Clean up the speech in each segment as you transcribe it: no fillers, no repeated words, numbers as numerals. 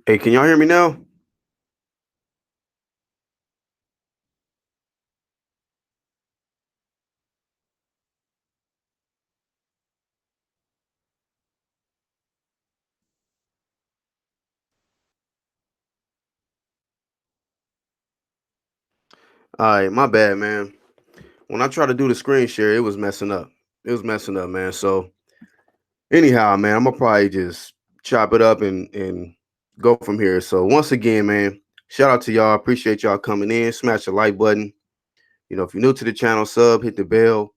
Hey, can y'all hear me now? All right, my bad, man. When I tried to do the screen share, it was messing up. It was messing up, man. So anyhow, man, I'm gonna probably just chop it up and go from here. So once again, man, shout out to y'all. Appreciate y'all coming in. Smash the like button. If you're new to the channel, sub, hit the bell.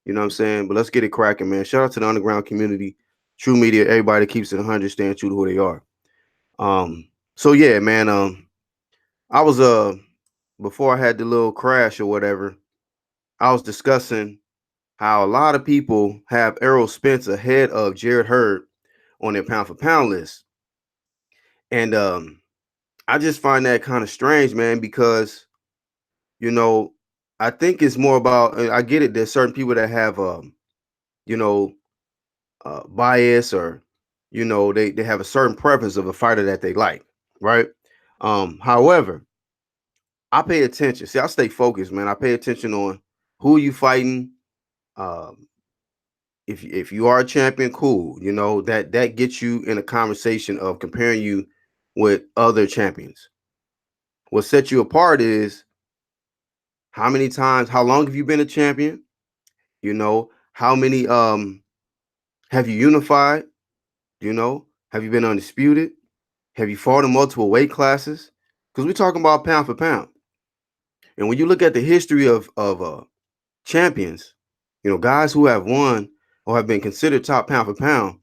You know what I'm saying? But let's get it cracking, man. Shout out to the underground community, True Media, everybody that keeps it 100, staying true to who they are. Um, so yeah, man. I was before I had the little crash or whatever, I was discussing how a lot of people have Errol Spence ahead of Jarrett Hurd on their pound for pound list. And I just find that kind of strange, man, because, you know, I think it's more about, I get it. There's certain people that have, you know, bias or, they have a certain preference of a fighter that they like, right? However, I pay attention. See, I stay focused, man. I pay attention on who you fighting. Um, if you are a champion, cool. That gets you in a conversation of comparing you with other champions. What sets you apart is how many times, how long have you been a champion? How many have you unified? Have you been undisputed? Have you fought in multiple weight classes? Because we're talking about pound for pound. And when you look at the history of champions, guys who have won or have been considered top pound for pound,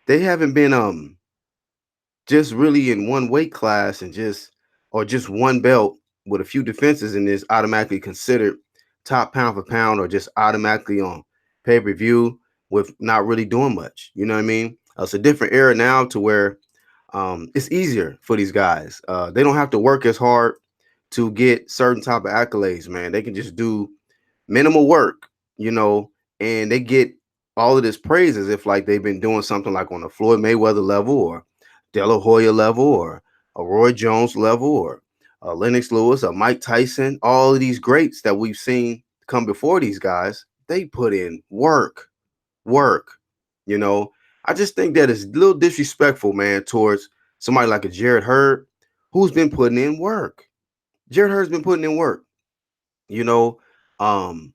they haven't been just really in one weight class and just one belt with a few defenses and is automatically considered top pound for pound or just automatically on pay-per-view with not really doing much. You know what I mean? It's a different era now to where it's easier for these guys. They don't have to work as hard to get certain type of accolades, man. They can just do minimal work, you know, and they get all of this praise as if like they've been doing something like on a Floyd Mayweather level or De La Hoya level or a Roy Jones level or Lennox Lewis or Mike Tyson. All of these greats that we've seen come before these guys, they put in work. You know, I just think that is a little disrespectful, man, towards somebody like a Jarrett Hurd who's been putting in work. Jarrett Hurd's been putting in work. You know, um,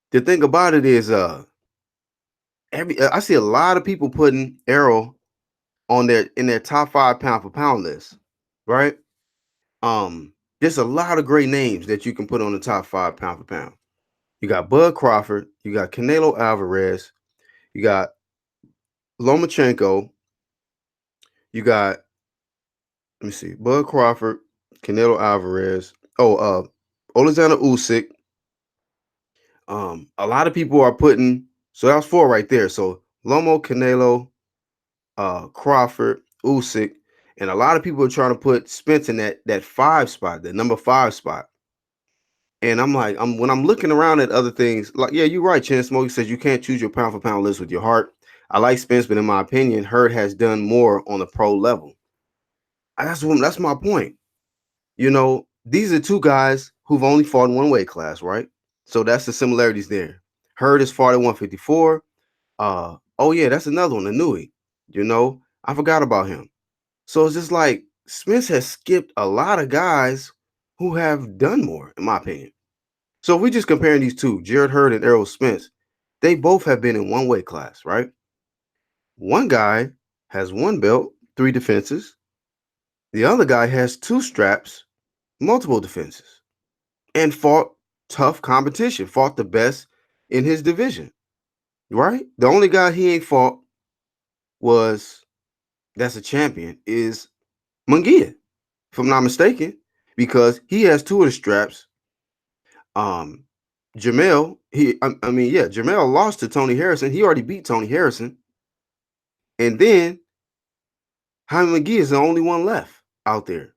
the thing about it is, I see a lot of people putting Errol on their top 5 pound for pound list, right? There's a lot of great names that you can put on the top 5 pound for pound. You got Bud Crawford, you got Canelo Alvarez, you got Lomachenko, you got let me see, Bud Crawford, Canelo Alvarez. Alexander Usyk. A lot of people are putting so that was 4 right there. So Lomo, Canelo, Crawford, Usyk, and a lot of people are trying to put Spence in that 5 spot, the number 5 spot. And I'm like, when I'm looking around at other things, like, yeah, you're right. Chance Smokey says you can't choose your pound for pound list with your heart. I like Spence, but in my opinion, Hurd has done more on the pro level. That's my point. These are two guys who've only fought in one weight class, right? So that's the similarities there. Hurd has fought at 154. Oh yeah, that's another one, Anui. I forgot about him. So it's just like Spence has skipped a lot of guys who have done more, in my opinion. So if we just comparing these two, Jarrett Hurd and Errol Spence, they both have been in one weight class, right? One guy has one belt, 3 defenses. The other guy has 2 straps, multiple defenses, and fought tough competition, fought the best in his division, right? The only guy he ain't fought was that's a champion is Munguia, if I'm not mistaken, because he has 2 of the straps. Um, Jamel lost to Tony Harrison. He already beat Tony Harrison, and then Jaime McGee is the only one left out there.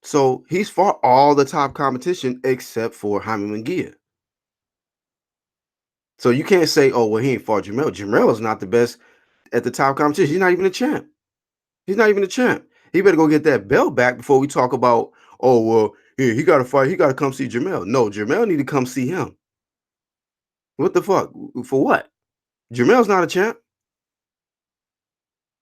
So he's fought all the top competition except for Jaime McGee. So you can't say, oh, well, he ain't fought Jamel. Jamel is not the best at the top competition. He's not even a champ. He's not even a champ. He better go get that belt back before we talk about, oh, well, yeah, he got to fight. He got to come see Jamel. No, Jamel need to come see him. What the fuck? For what? Jamel's not a champ.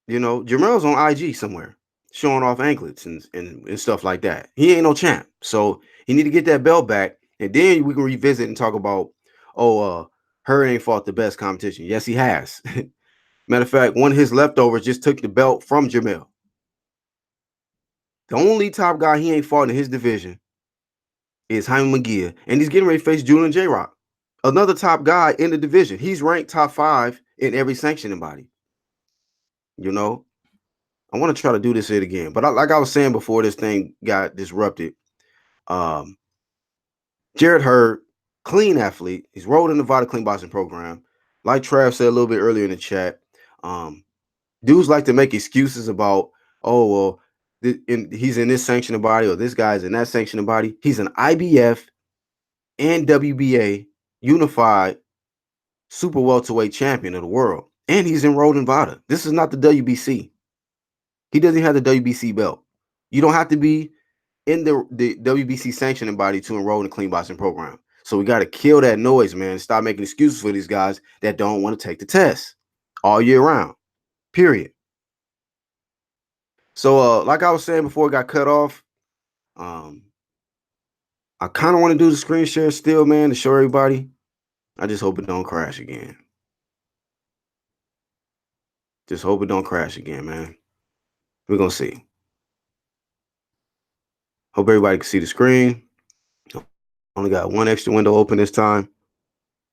Jamel's on IG somewhere showing off anklets and stuff like that. He ain't no champ. So he need to get that belt back. And then we can revisit and talk about, Hurd ain't fought the best competition. Yes, he has. Matter of fact, one of his leftovers just took the belt from Jamel. The only top guy he ain't fought in his division is Jaime Munguia, and he's getting ready to face Julian J. Rock, another top guy in the division. He's ranked top 5 in every sanctioning body. I want to try to do this shit again, but like I was saying before this thing got disrupted, Jarrett Hurd, clean athlete. He's rolled in the Nevada clean boxing program. Like Trav said a little bit earlier in the chat, dudes like to make excuses about, oh, well, he's in this sanctioning body or this guy's in that sanctioning body. He's an IBF and WBA unified super welterweight champion of the world, and he's enrolled in Nevada. This is not the WBC. He doesn't have the WBC belt. You don't have to be in the WBC sanctioning body to enroll in the clean boxing program. So we got to kill that noise, man. Stop making excuses for these guys that don't want to take the test all year round. Period. So, like I was saying before it got cut off, I kind of want to do the screen share still, man, to show everybody. I just hope it don't crash again. Just hope it don't crash again, man. We're going to see. Hope everybody can see the screen. Only got one extra window open this time.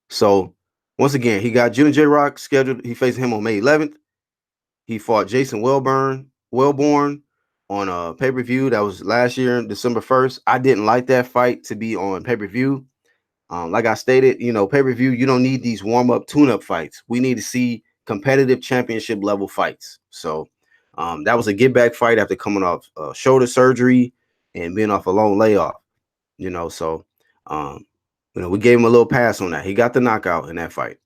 So, once again, he got Julian J. Rock scheduled. He faced him on May 11th. He fought Jason Wellborn on pay-per-view. That was last year, December 1st. I didn't like that fight to be on pay-per-view. Like I stated, pay-per-view, you don't need these warm-up, tune-up fights. We need to see competitive championship level fights. So that was a get-back fight after coming off shoulder surgery and being off a long layoff. So we gave him a little pass on that. He got the knockout in that fight.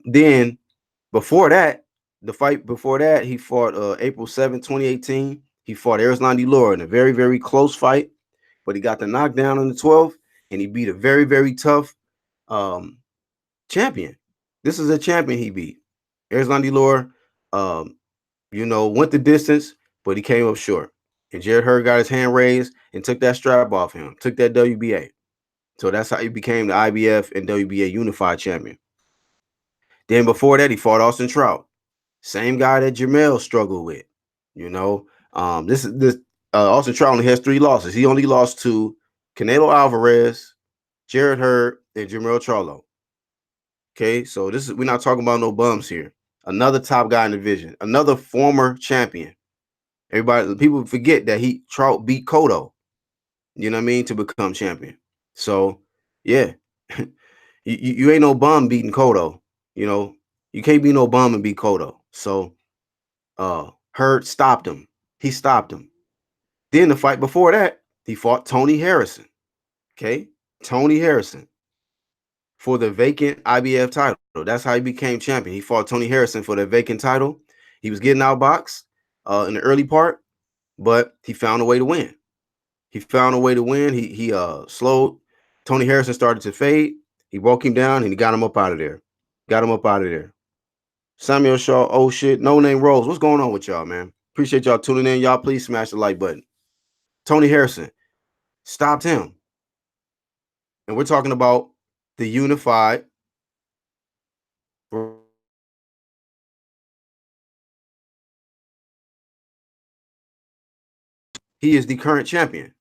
Then before that, the fight before that, he fought April 7th, 2018. He fought Errol Spence in a very, very close fight, but he got the knockdown on the 12th, and he beat a very, very tough champion. This is a champion he beat. Errol went the distance, but he came up short. And Jarrett Hurd got his hand raised and took that strap off him, took that WBA. So that's how he became the IBF and WBA unified champion. Then before that, he fought Austin Trout. Same guy that Jamel struggled with. Austin Trout only has 3 losses. He only lost to Canelo Alvarez, Jarrett Hurd, and Jamel Charlo. Okay, so we're not talking about no bums here. Another top guy in the division, another former champion. People forget that Trout beat Cotto, to become champion. So, yeah, you ain't no bum beating Cotto. You can't be no bum and beat Cotto. So, Hurd stopped him. He stopped him. Then the fight before that, he fought Tony Harrison. Okay, Tony Harrison for the vacant IBF title. That's how he became champion. He fought Tony Harrison for the vacant title. He was getting outboxed in the early part, but he found a way to win. He slowed. Tony Harrison started to fade. He broke him down and he got him up out of there. Samuel Shaw, oh shit, No Name Rose. What's going on with y'all, man? Appreciate y'all tuning in. Y'all please smash the like button. Tony Harrison stopped him. And we're talking about the unified. He is the current champion.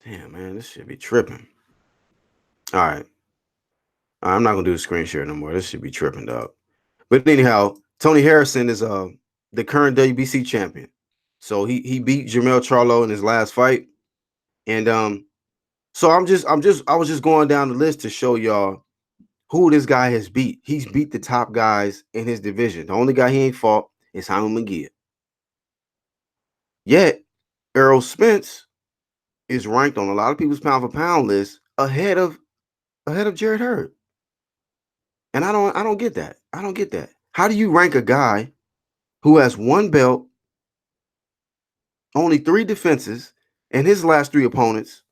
Damn, man, this should be tripping. All right. I'm not going to do the screen share no more. This should be tripping, dog. But anyhow, Tony Harrison is the current WBC champion. So he beat Jamel Charlo in his last fight. And so I was just going down the list to show y'all who this guy has beat. He's beat the top guys in his division. The only guy he ain't fought is Jaime Munguia. Yet, Errol Spence is ranked on a lot of people's pound for pound list ahead of Jarrett Hurd. And I don't get that. I don't get that. How do you rank a guy who has one belt, only three defenses, and his last three opponents,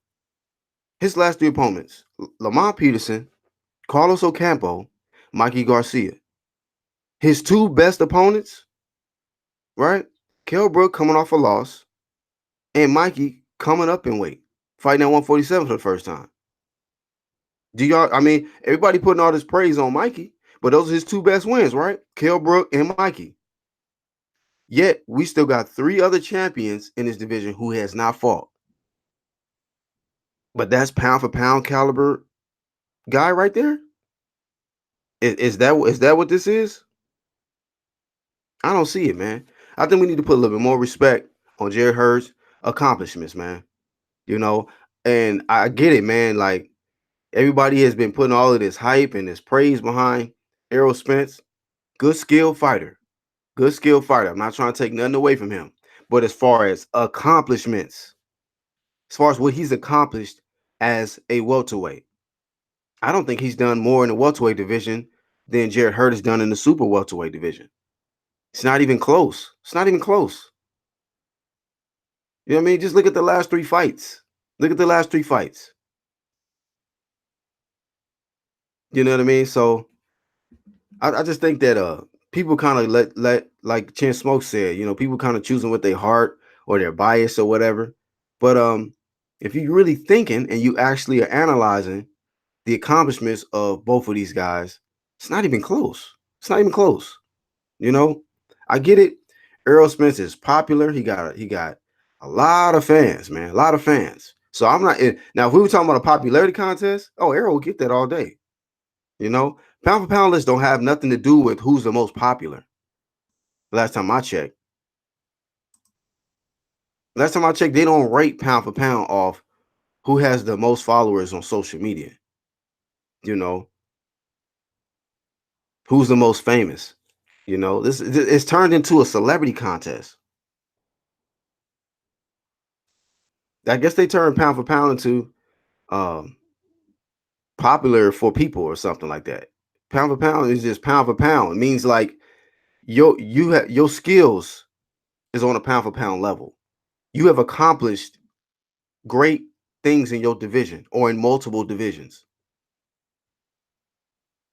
Lamont Peterson, Carlos Ocampo, Mikey Garcia. His two best opponents, right? Kell Brook coming off a loss, and Mikey coming up in weight, fighting at 147 for the first time. Do y'all? I mean, everybody putting all this praise on Mikey, but those are his two best wins, right? Kell Brook and Mikey. Yet we still got three other champions in this division who has not fought. But that's pound for pound caliber guy right there. Is that what this is? I don't see it, man. I think we need to put a little bit more respect on Jarrett Hurd's accomplishments, man. You know, and I get it, man. Like everybody has been putting all of this hype and this praise behind Errol Spence. Good skill fighter. Good skill fighter. I'm not trying to take nothing away from him. But as far as accomplishments, as far as what he's accomplished as a welterweight, I don't think he's done more in the welterweight division than Jarrett Hurd has done in the super welterweight division. It's not even close. It's not even close. You know what I mean? Just look at the last three fights. Look at the last three fights. You know what I mean? So I just think that people kind of let like Chin Smoke said, people kind of choosing with their heart or their bias or whatever. But if you're really thinking and you actually are analyzing the accomplishments of both of these guys, it's not even close. It's not even close. You know, I get it. Errol Spence is popular. He got a lot of fans, man. A lot of fans. So I'm not now. If we were talking about a popularity contest, oh, Errol will get that all day. You know, pound for pound lists don't have nothing to do with who's the most popular. Last time I checked, they don't rate pound for pound off who has the most followers on social media. You know, who's the most famous. This it's turned into a celebrity contest. I guess they turned pound for pound into um, popular for people or something like that. Pound for pound is just pound for pound. It means like your skills is on a pound for pound level. You have accomplished great things in your division or in multiple divisions.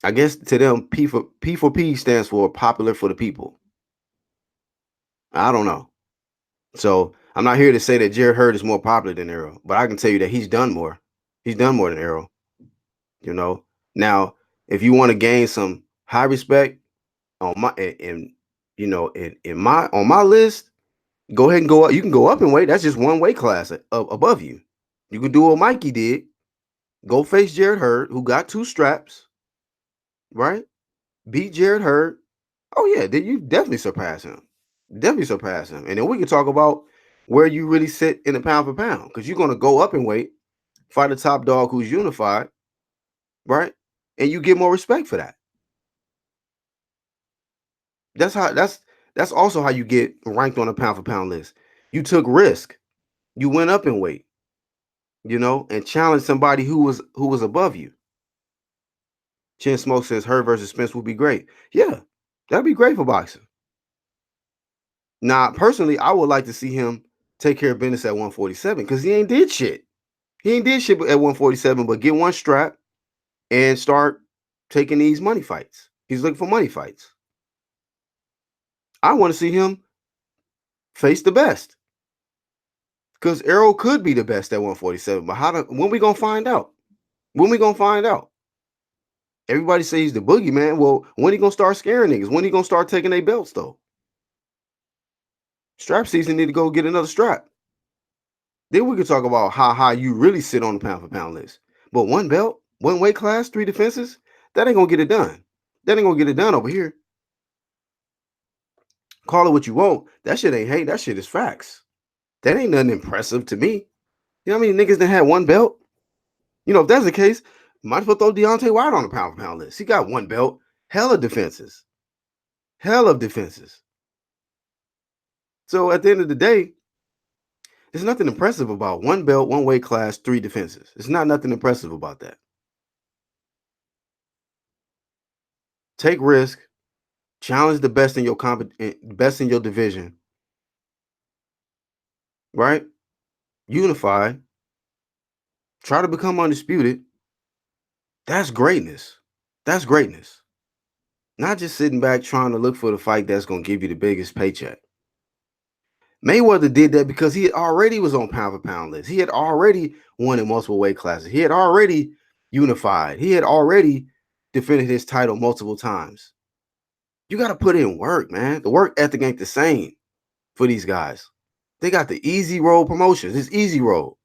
I guess to them, P4P stands for popular for the people. I don't know. So I'm not here to say that Jarrett Hurd is more popular than Errol, but I can tell you that he's done more. He's done more than Errol. You know. Now, if you want to gain some high respect on my in my on my list, go ahead and go up. You can go up in weight. That's just one weight class above you. You can do what Mikey did. Go face Jarrett Hurd, who got two straps, right? Beat Jarrett Hurd. Oh yeah, then you definitely surpass him. Definitely surpass him. And then we can talk about where you really sit in the pound for pound, because you're gonna go up in weight, fight a top dog who's unified, right? And you get more respect for that. That's how that's also how you get ranked on a pound for pound list. You took risk. You went up in weight, and challenged somebody who was above you. Chin Smoke says Hurd versus Spence would be great. Yeah, that'd be great for boxing. Now, personally, I would like to see him take care of business at 147 because he ain't did shit. He ain't did shit at 147, but get one strap and start taking these money fights. He's looking for money fights. I want to see him face the best. Because Errol could be the best at 147, but when we gonna find out? When we gonna find out? Everybody says he's the boogeyman. Well, when he gonna start scaring niggas? When he gonna start taking their belts though? Strap season need to go get another strap. Then we could talk about how high you really sit on the pound for pound list. But one belt, one weight class, three defenses, that ain't gonna get it done. That ain't gonna get it done over here. Call it what you want. That shit ain't hate. That shit is facts. That ain't nothing impressive to me. You know how many niggas that had one belt? If that's the case, might as well throw Deontay Wilder on the pound for pound list. He got one belt, hell of defenses. Hell of defenses. So at the end of the day, there's nothing impressive about one belt, one weight class, three defenses. It's not nothing impressive about that. take risk, challenge the best in your best in your division, right? Unify, try to become undisputed. That's greatness. That's greatness. Not just sitting back trying to look for the fight that's going to give you the biggest paycheck. Mayweather did that because he already was on pound for pound list. He had already won in multiple weight classes. He had already unified. He had already defended his title multiple times. You got to put in work, man. The work ethic ain't the same for these guys. They got the easy road promotions. It's easy road.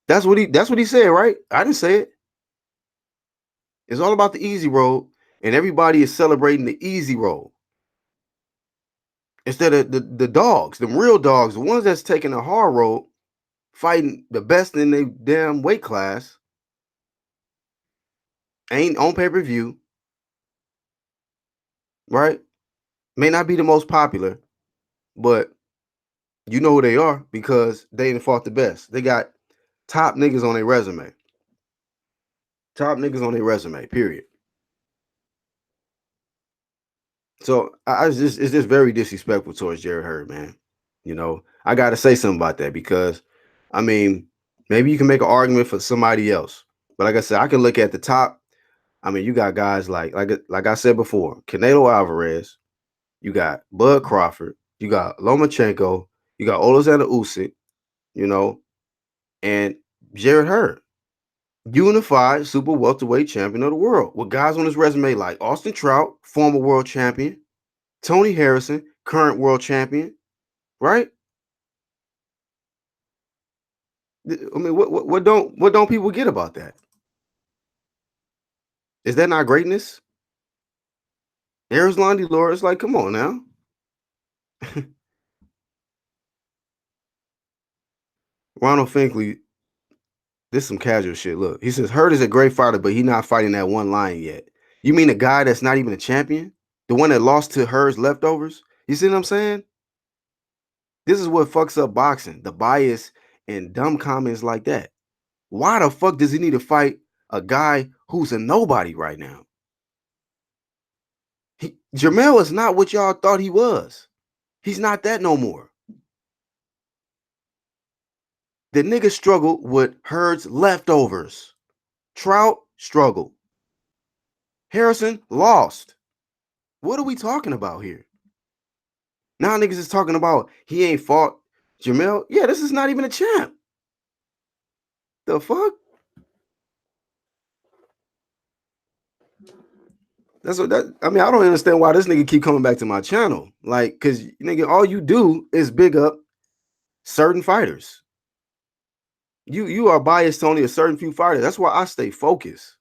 That's what he said, right? I didn't say it. It's all about the easy road, and everybody is celebrating the easy road. Instead of the dogs, the real dogs, the ones that's taking the hard road, fighting the best in their damn weight class, ain't on pay-per-view, right? May not be the most popular, but you know who they are because they ain't fought the best. They got top niggas on their resume. Top niggas on their resume, period. So it's just very disrespectful towards Jarrett Hurd, man. You know, I got to say something about that because, I mean, maybe you can make an argument for somebody else, but like I said, I can look at the top. I mean, you got guys like I said before, Canelo Alvarez, you got Bud Crawford, you got Lomachenko, you got Alexander Usyk, you know, and Jarrett Hurd, unified super welterweight champion of the world, with guys on his resume like Austin Trout, former world champion, Tony Harrison, current world champion, right? I mean, what don't people get about that? Is that not greatness? Erislandy Laura, it's like, come on now. Ronald Finkley, this is some casual shit. Look, he says Hurd is a great fighter, but he's not fighting that one lion yet. You mean the guy that's not even a champion? The one that lost to Hurd's leftovers? You see what I'm saying? This is what fucks up boxing, the bias and dumb comments like that. Why the fuck does he need to fight a guy who's a nobody right now? Jermell is not what y'all thought he was. He's not that no more. The nigga struggled with Hurd's leftovers. Trout struggled. Harrison lost. What are we talking about here? Now niggas is talking about he ain't fought Jermell. Yeah, this is not even a champ. The fuck? That's what that. I mean, I don't understand why this nigga keep coming back to my channel. Like, cause nigga, all you do is big up certain fighters. You are biased to only a certain few fighters. That's why I stay focused.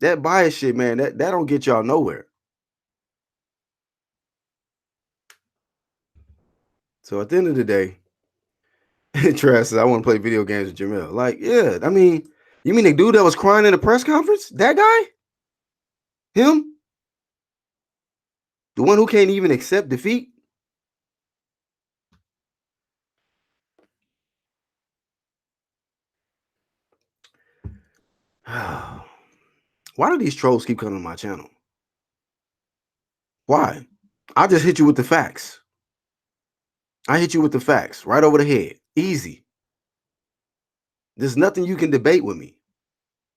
That bias shit, man, that don't get y'all nowhere. So at the end of the day, Trash says, I want to play video games with Jamel. Like, yeah, I mean, you mean the dude that was crying in the press conference? That guy? Him? The one who can't even accept defeat? Why do these trolls keep coming to my channel? Why? I just hit you with the facts. I hit you with the facts right over the head. Easy. There's nothing you can debate with me.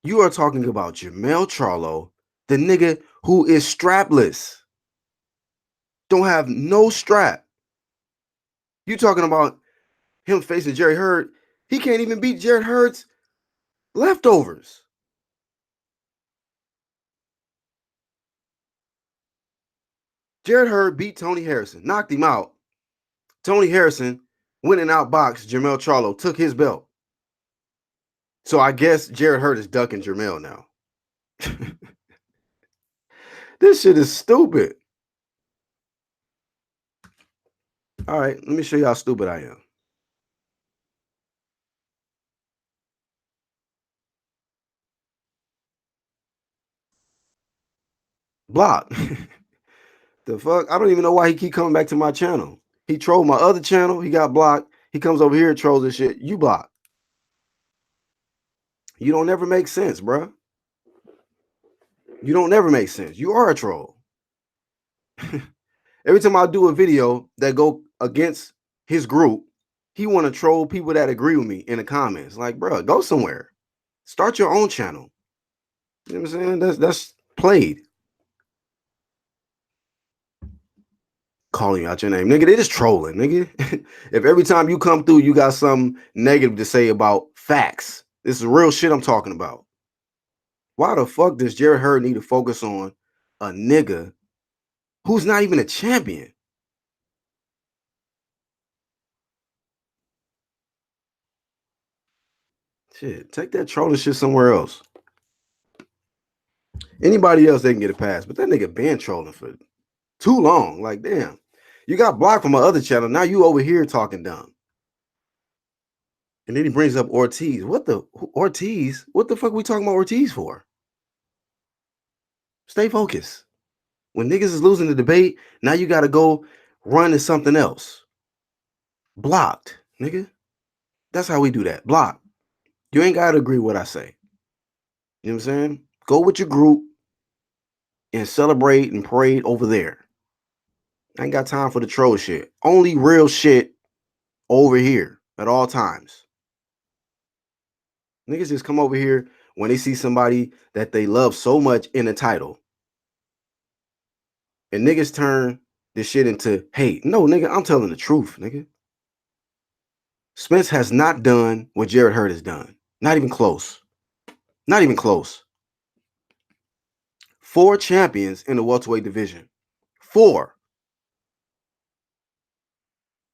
You are talking about Jermell Charlo, the nigga who is strapless. Don't have no strap. You talking about him facing Jarrett Hurd. He can't even beat Jarrett Hurd's leftovers. Jarrett Hurd beat Tony Harrison, knocked him out. Tony Harrison went and outboxed Jermell Charlo, took his belt. So I guess Jarrett Hurd is ducking Jermell now. This shit is stupid. All right, let me show you how stupid I am. Block. The fuck? I don't even know why he keep coming back to my channel. He trolled my other channel. He got blocked. He comes over here and trolls this shit. You block. You don't ever make sense, bro. You don't never make sense. You are a troll. Every time I do a video that go against his group, he want to troll people that agree with me in the comments. Like, bro, go somewhere. Start your own channel. You know what I'm saying? That's played. Calling out your name, nigga. They just trolling, nigga. If every time you come through, you got something negative to say about facts, this is real shit I'm talking about. Why the fuck does Jarrett Hurd need to focus on a nigga who's not even a champion? Shit, take that trolling shit somewhere else. Anybody else, they can get a pass, but that nigga been trolling for too long. Like, damn, you got blocked from my other channel. Now you over here talking dumb. And then he brings up Ortiz. What the Ortiz? What the fuck we talking about Ortiz for? Stay focused. When niggas is losing the debate, now you got to go run to something else. Blocked, nigga. That's how we do that. Block. You ain't got to agree with what I say. You know what I'm saying? Go with your group and celebrate and parade over there. I ain't got time for the troll shit. Only real shit over here at all times. Niggas just come over here when they see somebody that they love so much in a title. And niggas turn this shit into hate. No, nigga, I'm telling the truth, nigga. Spence has not done what Jarrett Hurd has done. Not even close. Not even close. 4 champions in the welterweight division. 4.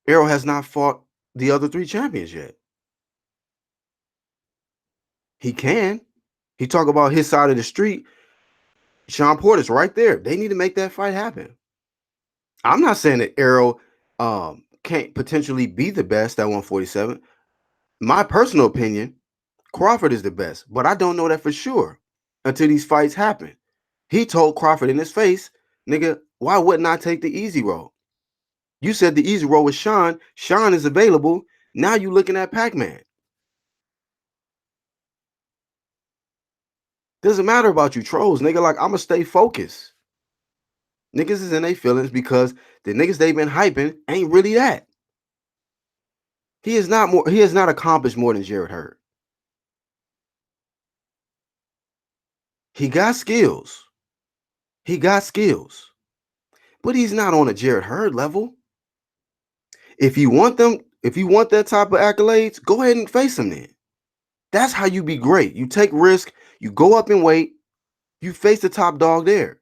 Errol has not fought the other 3 champions yet. He can. He talk about his side of the street. Sean Porter's right there. They need to make that fight happen. I'm not saying that Errol can't potentially be the best at 147. My personal opinion, Crawford is the best, but I don't know that for sure until these fights happen. He told Crawford in his face, nigga, why wouldn't I take the easy road? You said the easy road was Sean. Sean is available. Now you looking at Pac-Man. Doesn't matter about you trolls, nigga. Like, I'ma stay focused. Niggas is in their feelings because the niggas they've been hyping ain't really that. He has not accomplished more than Jarrett Hurd. He got skills. He got skills. But he's not on a Jarrett Hurd level. If you want them, if you want that type of accolades, go ahead and face him then. That's how you be great. You take risk, you go up in weight, you face the top dog there.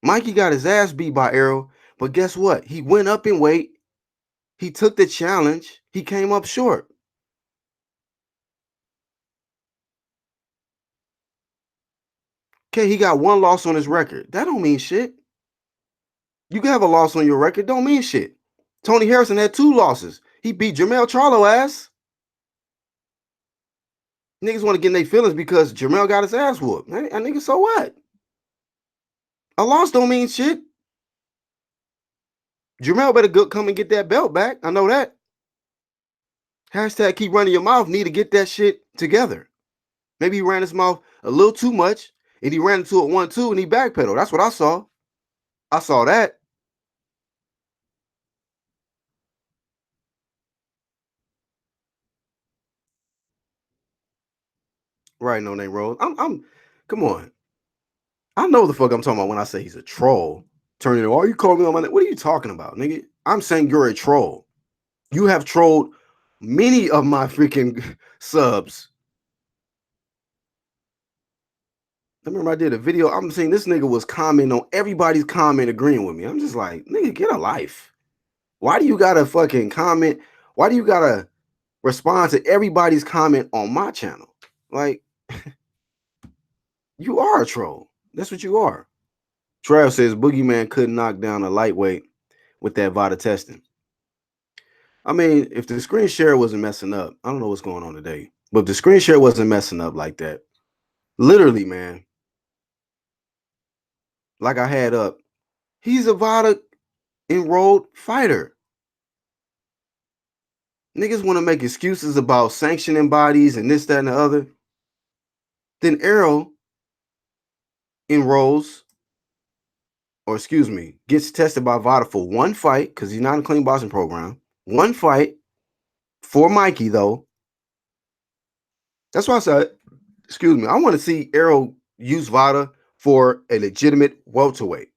Mikey got his ass beat by Errol, but guess what? He went up in weight. He took the challenge. He came up short. Okay, he got 1 loss on his record. That don't mean shit. You can have a loss on your record, don't mean shit. Tony Harrison had 2 losses. He beat Jermell Charlo ass. Niggas want to get in their feelings because Jermell got his ass whooped. Hey, nigga, so what? A loss don't mean shit. Jermell better go come and get that belt back. I know that. Hashtag keep running your mouth. Need to get that shit together. Maybe he ran his mouth a little too much and he ran into it 1-2 and he backpedaled. That's what I saw. I saw that. Right, no name Rose. I'm come on. I know the fuck I'm talking about when I say he's a troll. Turning it, oh, you calling me on my name? What are you talking about, nigga? I'm saying you're a troll. You have trolled many of my freaking subs. I remember I did a video. I'm saying this nigga was commenting on everybody's comment agreeing with me. I'm just like, nigga, get a life. Why do you gotta fucking comment? Why do you gotta respond to everybody's comment on my channel? Like, you are a troll. That's what you are. Trav says Boogeyman couldn't knock down a lightweight with that VADA testing. I mean, if the screen share wasn't messing up, I don't know what's going on today, but if the screen share wasn't messing up like that, literally, man, like I had up, he's a VADA enrolled fighter. Niggas want to make excuses about sanctioning bodies and this, that, and the other. Then Errol enrolls, or excuse me, gets tested by VADA for one fight, because he's not in a clean boxing program. One fight for Mikey, though. That's why I said, excuse me, I want to see Errol use VADA for a legitimate welterweight.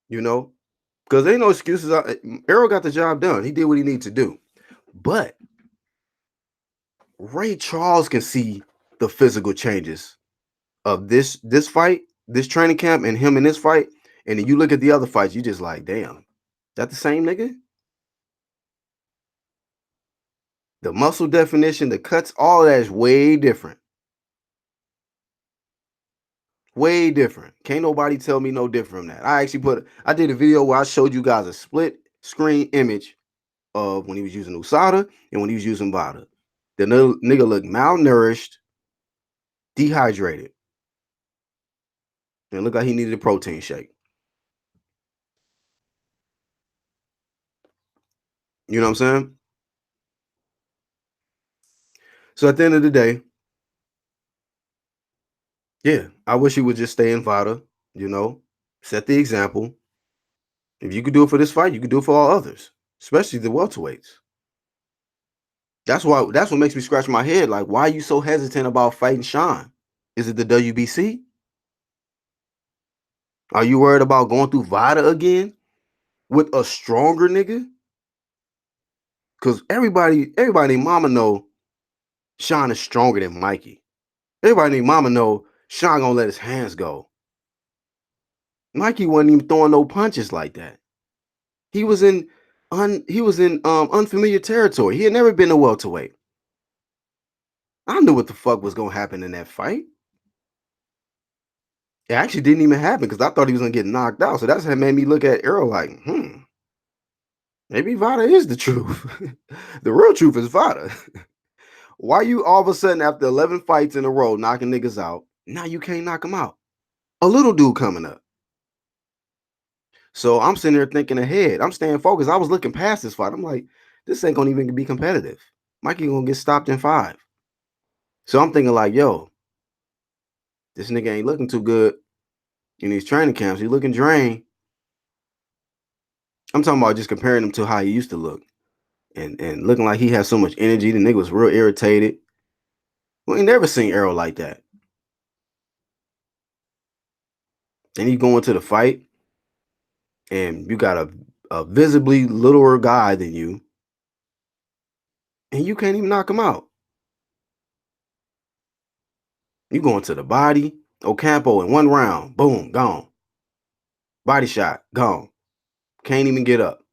You know, because there ain't no excuses. Errol got the job done. He did what he needed to do. But Ray Charles can see the physical changes of this fight, this training camp, and him in this fight. And then you look at the other fights, you just like, damn, that the same nigga? The muscle definition, the cuts, all that is way different. Way different. Can't nobody tell me no different from that. I did a video where I showed you guys a split screen image of when he was using USADA and when he was using VADA. The nigga looked malnourished, dehydrated, and looked like he needed a protein shake. You know what I'm saying? So at the end of the day, yeah, I wish he would just stay in VADA, set the example. If you could do it for this fight, you could do it for all others, especially the welterweights. That's what makes me scratch my head. Like, why are you so hesitant about fighting Sean? Is it the WBC? Are you worried about going through VADA again with a stronger nigga? Because everybody named mama know Sean is stronger than Mikey. Everybody named mama know Sean gonna let his hands go. Mikey wasn't even throwing no punches like that. He was in unfamiliar territory. He had never been a welterweight. I knew what the fuck was gonna happen in that fight. It actually didn't even happen because I thought he was gonna get knocked out. So that's what made me look at Errol like, maybe VADA is the truth. The real truth is VADA. Why you all of a sudden after 11 fights in a row knocking niggas out, now you can't knock them out? A little dude coming up. So I'm sitting there thinking ahead. I'm staying focused. I was looking past this fight. I'm like, this ain't gonna even be competitive. Mikey gonna get stopped in 5. So I'm thinking like, yo, this nigga ain't looking too good in these training camps. He looking drained. I'm talking about just comparing him to how he used to look. And looking like he has so much energy. The nigga was real irritated. We ain't never seen Errol like that. Then you go into the fight, and you got a visibly littler guy than you, and you can't even knock him out. You go into the body, Ocampo in 1 round, boom, gone. Body shot, gone. Can't even get up.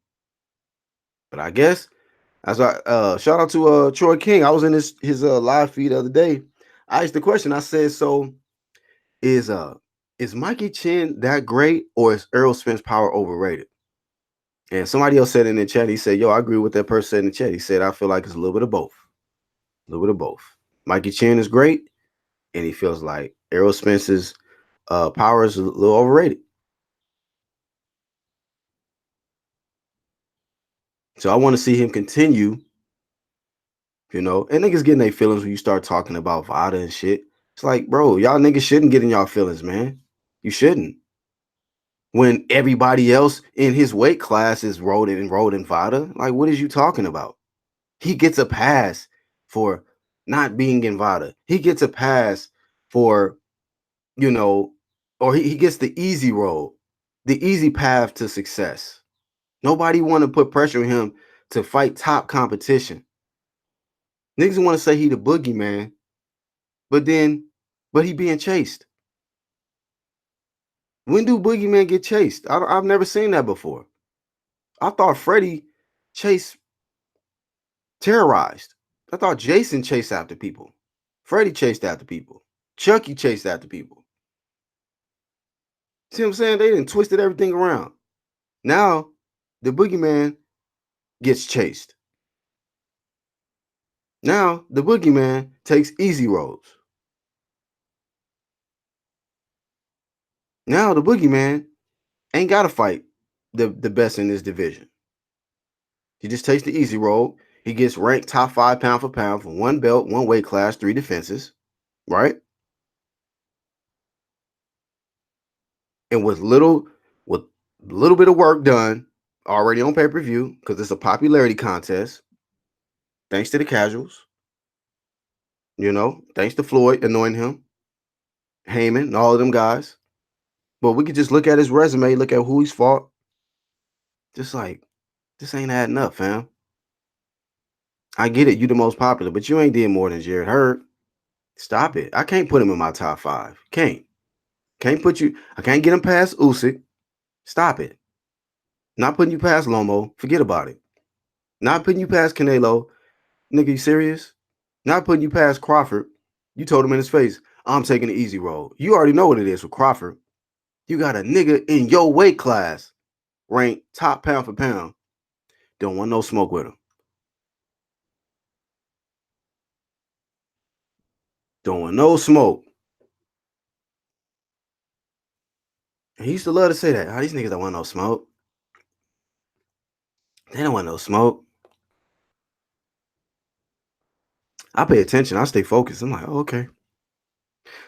But I guess as shout out to Troy King. I was in his live feed the other day. I asked the question. I said, so is Mikey Chin that great, or is Errol Spence power overrated? And somebody else said in the chat, he said, yo, I agree with that person said in the chat. He said, I feel like it's a little bit of both. A little bit of both. Mikey Chin is great, and he feels like Errol Spence's power is a little overrated. So I want to see him continue, and niggas getting their feelings when you start talking about VADA and shit. It's like, bro, y'all niggas shouldn't get in y'all feelings, man. You shouldn't. When everybody else in his weight class is enrolled in VADA, like, what is you talking about? He gets a pass for not being in VADA. He gets a pass for, or he gets the easy road, the easy path to success. Nobody want to put pressure on him to fight top competition. Niggas want to say he the boogeyman, but he being chased. When do boogeyman get chased? I've never seen that before. I thought Freddy terrorized. I thought Jason chased after people. Freddy chased after people. Chucky chased after people. See what I'm saying? They didn't twisted everything around. Now, the boogeyman gets chased. Now, the boogeyman takes easy roads. Now, the boogeyman ain't got to fight the best in this division. He just takes the easy road. He gets ranked top 5 pound for pound for 1 belt, 1 weight class, 3 defenses, right? And with little bit of work done already on pay-per-view, because it's a popularity contest, thanks to the casuals, thanks to Floyd anointing him, Heyman, and all of them guys. But we could just look at his resume, look at who he's fought. Just like, this ain't adding up, fam. I get it, you the most popular, but you ain't did more than Jarrett Hurd. Stop it. I can't put him in my top 5. Can't put you. I can't get him past Usyk. Stop it. Not putting you past Lomo. Forget about it. Not putting you past Canelo. Nigga, you serious? Not putting you past Crawford. You told him in his face, I'm taking the easy road. You already know what it is with Crawford. You got a nigga in your weight class, ranked top pound for pound. Don't want no smoke with him. Don't want no smoke. He used to love to say that. These niggas don't want no smoke. They don't want no smoke. I pay attention. I stay focused. I'm like, oh, okay.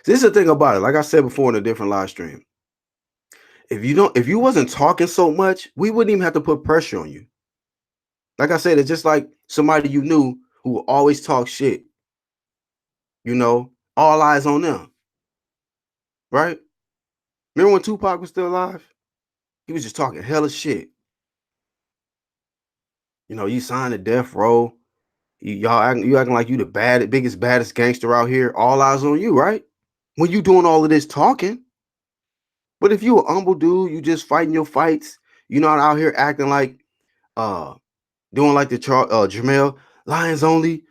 This is the thing about it. Like I said before in a different live stream. If you wasn't talking so much, we wouldn't even have to put pressure on you. Like I said, it's just like somebody you knew who would always talk shit. All eyes on them. Right? Remember when Tupac was still alive? He was just talking hella shit. You signed a death row. You acting like you the biggest, baddest gangster out here. All eyes on you, right? When you doing all of this talking. But if you a humble dude, you just fighting your fights. You're not out here acting like doing like the Jamel, Lions only,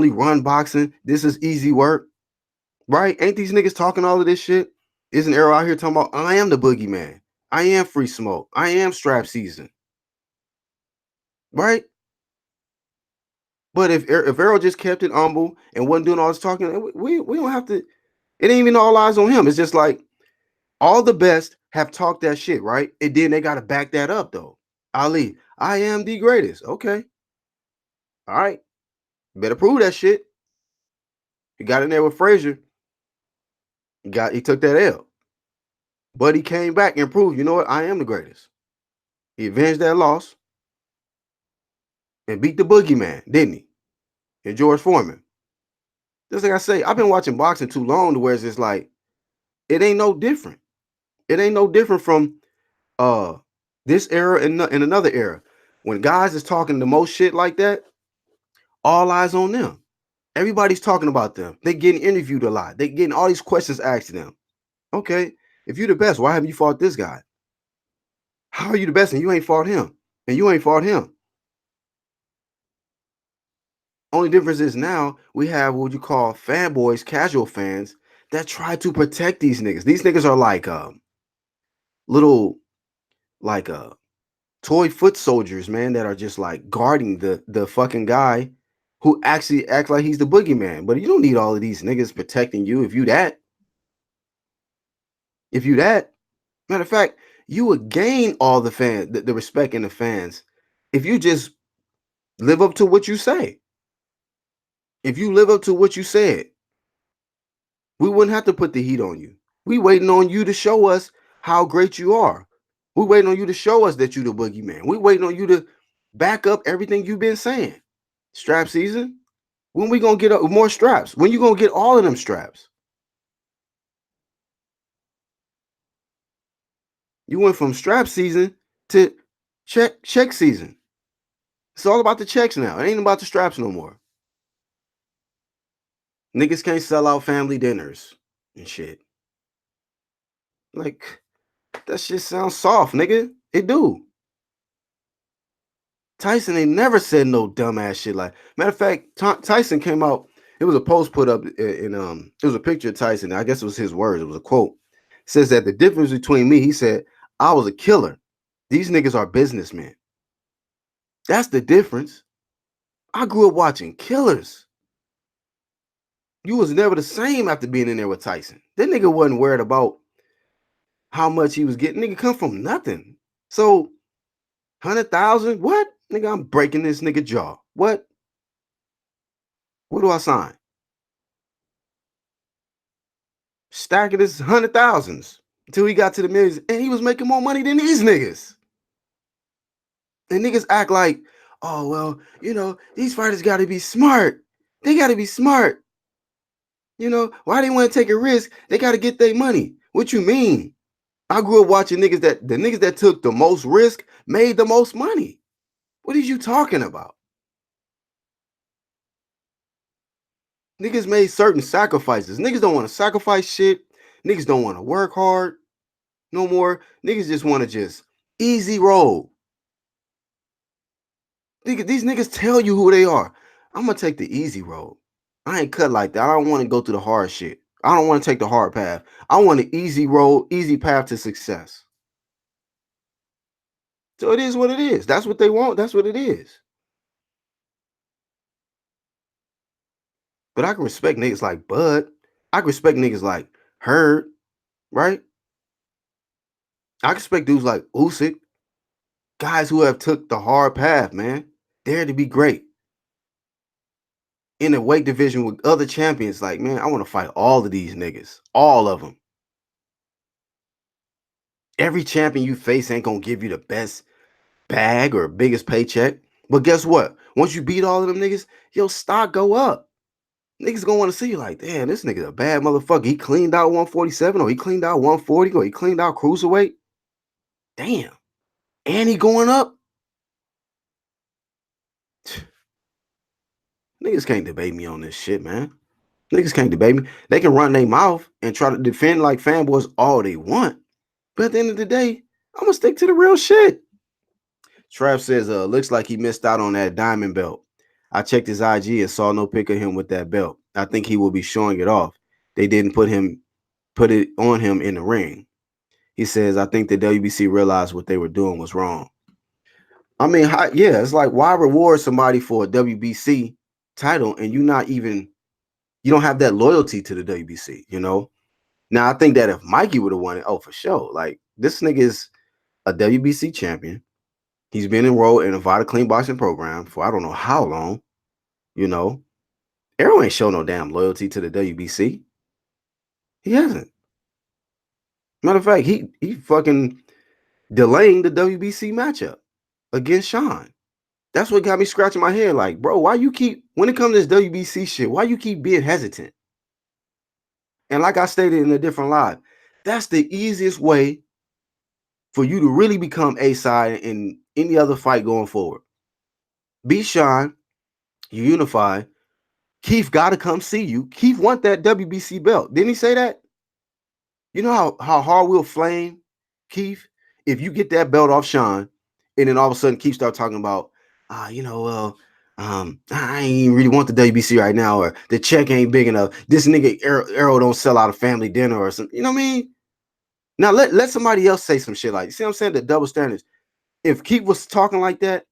run boxing. This is easy work. Right? Ain't these niggas talking all of this shit? Isn't Errol out here talking about I am the boogeyman? I am free smoke. I am strap season. Right? But if Errol just kept it humble and wasn't doing all this talking, we don't have to. It ain't even all eyes on him. It's just like all the best have talked that shit, right? And then they got to back that up though. Ali, I am the greatest. Okay. All right. Better prove that shit. He got in there with Frazier. He took that L. But he came back and proved, you know what? I am the greatest. He avenged that loss and beat the boogeyman, didn't he? And George Foreman. Just like I say, I've been watching boxing too long to where it's just like, it ain't no different. It ain't no different from this era and another era. When guys is talking the most shit like that, all eyes on them. Everybody's talking about them. They getting interviewed a lot. They getting all these questions asked to them. Okay, if you're the best, why haven't you fought this guy? How are you the best and you ain't fought him? And you ain't fought him. Only difference is now we have what you call fanboys, casual fans that try to protect these niggas. These niggas are like little like toy foot soldiers, man, that are just like guarding the fucking guy who actually acts like he's the boogeyman. But you don't need all of these niggas protecting you if you that. Matter of fact, you would gain all the respect in the fans if you just live up to what you say. If you live up to what you said, we wouldn't have to put the heat on you. We waiting on you to show us how great you are. We waiting on you to show us that you the boogeyman. We waiting on you to back up everything you've been saying. Strap season? When we gonna get more straps? When you gonna get all of them straps? You went from strap season to check season. It's all about the checks now. It ain't about the straps no more. Niggas can't sell out family dinners and shit. Like, that shit sounds soft, nigga. It do. Tyson ain't never said no dumbass shit like. Matter of fact, Tyson came out. It was a post put up in it was a picture of Tyson. I guess it was his words. It was a quote. It says that the difference between me, he said, I was a killer. These niggas are businessmen. That's the difference. I grew up watching killers. You was never the same after being in there with Tyson. That nigga wasn't worried about how much he was getting. Nigga come from nothing. So 100,000? What? Nigga, I'm breaking this nigga jaw. What? What do I sign? Stacking this 100,000s. until he got to the millions, and he was making more money than these niggas. And niggas act like, oh, well, these fighters got to be smart. They got to be smart. Why they want to take a risk? They got to get their money. What you mean? I grew up watching the niggas that took the most risk made the most money. What are you talking about? Niggas made certain sacrifices. Niggas don't want to sacrifice shit. Niggas don't want to work hard no more. Niggas just want to just easy roll. These niggas tell you who they are. I'm going to take the easy road. I ain't cut like that. I don't want to go through the hard shit. I don't want to take the hard path. I want an easy road, easy path to success. So it is what it is. That's what they want. That's what it is. But I can respect niggas like Bud. I can respect niggas like Hurd, right? I can respect dudes like Usyk. Guys who have took the hard path, man. Dare to be great. In a weight division with other champions, like, man, I want to fight all of these niggas. All of them. Every champion you face ain't gonna give you the best bag or biggest paycheck. But guess what? Once you beat all of them niggas, your stock go up. Niggas gonna want to see you like, damn, this nigga a bad motherfucker. He cleaned out 147 or he cleaned out 140 or he cleaned out cruiserweight. Damn. And he going up. Niggas can't debate me on this shit, man. Niggas can't debate me. They can run their mouth and try to defend like fanboys all they want. But at the end of the day, I'm gonna stick to the real shit. Trav says, looks like he missed out on that diamond belt. I checked his IG and saw no pic of him with that belt. I think he will be showing it off. They didn't put it on him in the ring. He says, I think the WBC realized what they were doing was wrong. I mean, yeah, it's like, why reward somebody for a WBC title and you don't have that loyalty to the WBC, Now, I think that if Mikey would have won it, oh, for sure. Like, this nigga is a WBC champion. He's been enrolled in a Vita Clean Boxing program for I don't know how long, Errol ain't show no damn loyalty to the WBC. He hasn't. Matter of fact, he fucking delaying the WBC matchup against Sean. That's what got me scratching my head. Like, bro, why you keep, when it comes to this WBC shit, why you keep being hesitant? And like I stated in a different live, that's the easiest way for you to really become A-side in any other fight going forward. Beat Sean, you unify. Keith got to come see you. Keith want that WBC belt. Didn't he say that? You know how hard we'll flame Keith if you get that belt off Sean, and then all of a sudden Keith start talking about, I ain't really want the WBC right now, or the check ain't big enough. This nigga Errol don't sell out a family dinner or something. You know what I mean? Now let somebody else say some shit like, see what I'm saying? The double standards. If Keith was talking like that,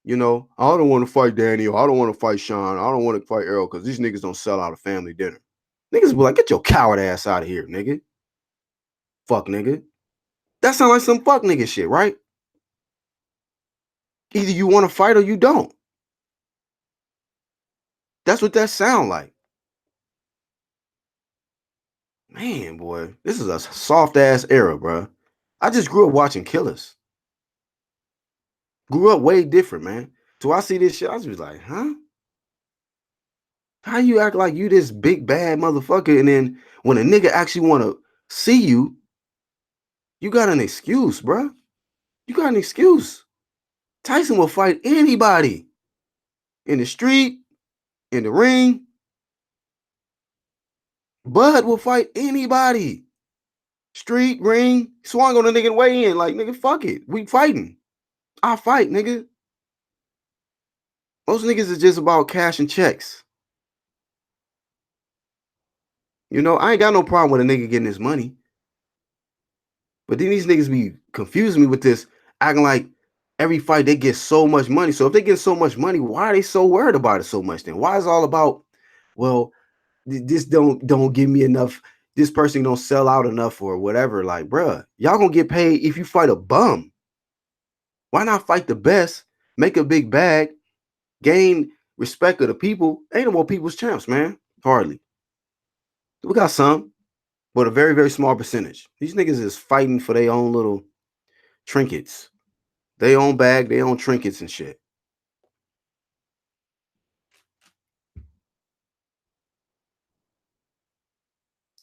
I don't want to fight Danny, or I don't want to fight Sean, I don't want to fight Errol because these niggas don't sell out a family dinner. Niggas be like, get your coward ass out of here, nigga. Fuck nigga. That sounds like some fuck nigga shit, right? Either you want to fight or you don't. That's what that sound like. Man, boy, this is a soft ass era, bro. I just grew up watching killers. Grew up way different, man. So I see this shit, I was just like, huh? How you act like you this big bad motherfucker, and then when a nigga actually want to see you, you got an excuse, bro. You got an excuse. Tyson will fight anybody in the street, in the ring. Bud will fight anybody. Street, ring, swung on the nigga way in. Like, nigga, fuck it. We fighting. I fight, nigga. Most niggas is just about cash and checks. I ain't got no problem with a nigga getting his money. But then these niggas be confusing me with this, acting like every fight they get so much money. So if they get so much money, why are they so worried about it so much then? Why is it all about, well, this don't give me enough, this person don't sell out enough or whatever? Like, bruh, y'all gonna get paid if you fight a bum. Why not fight the best, make a big bag, gain respect of the people? Ain't no more people's champs, man. Hardly. We got some. but a very, very small percentage. These niggas is fighting for their own little trinkets, their own bag, their own trinkets and shit.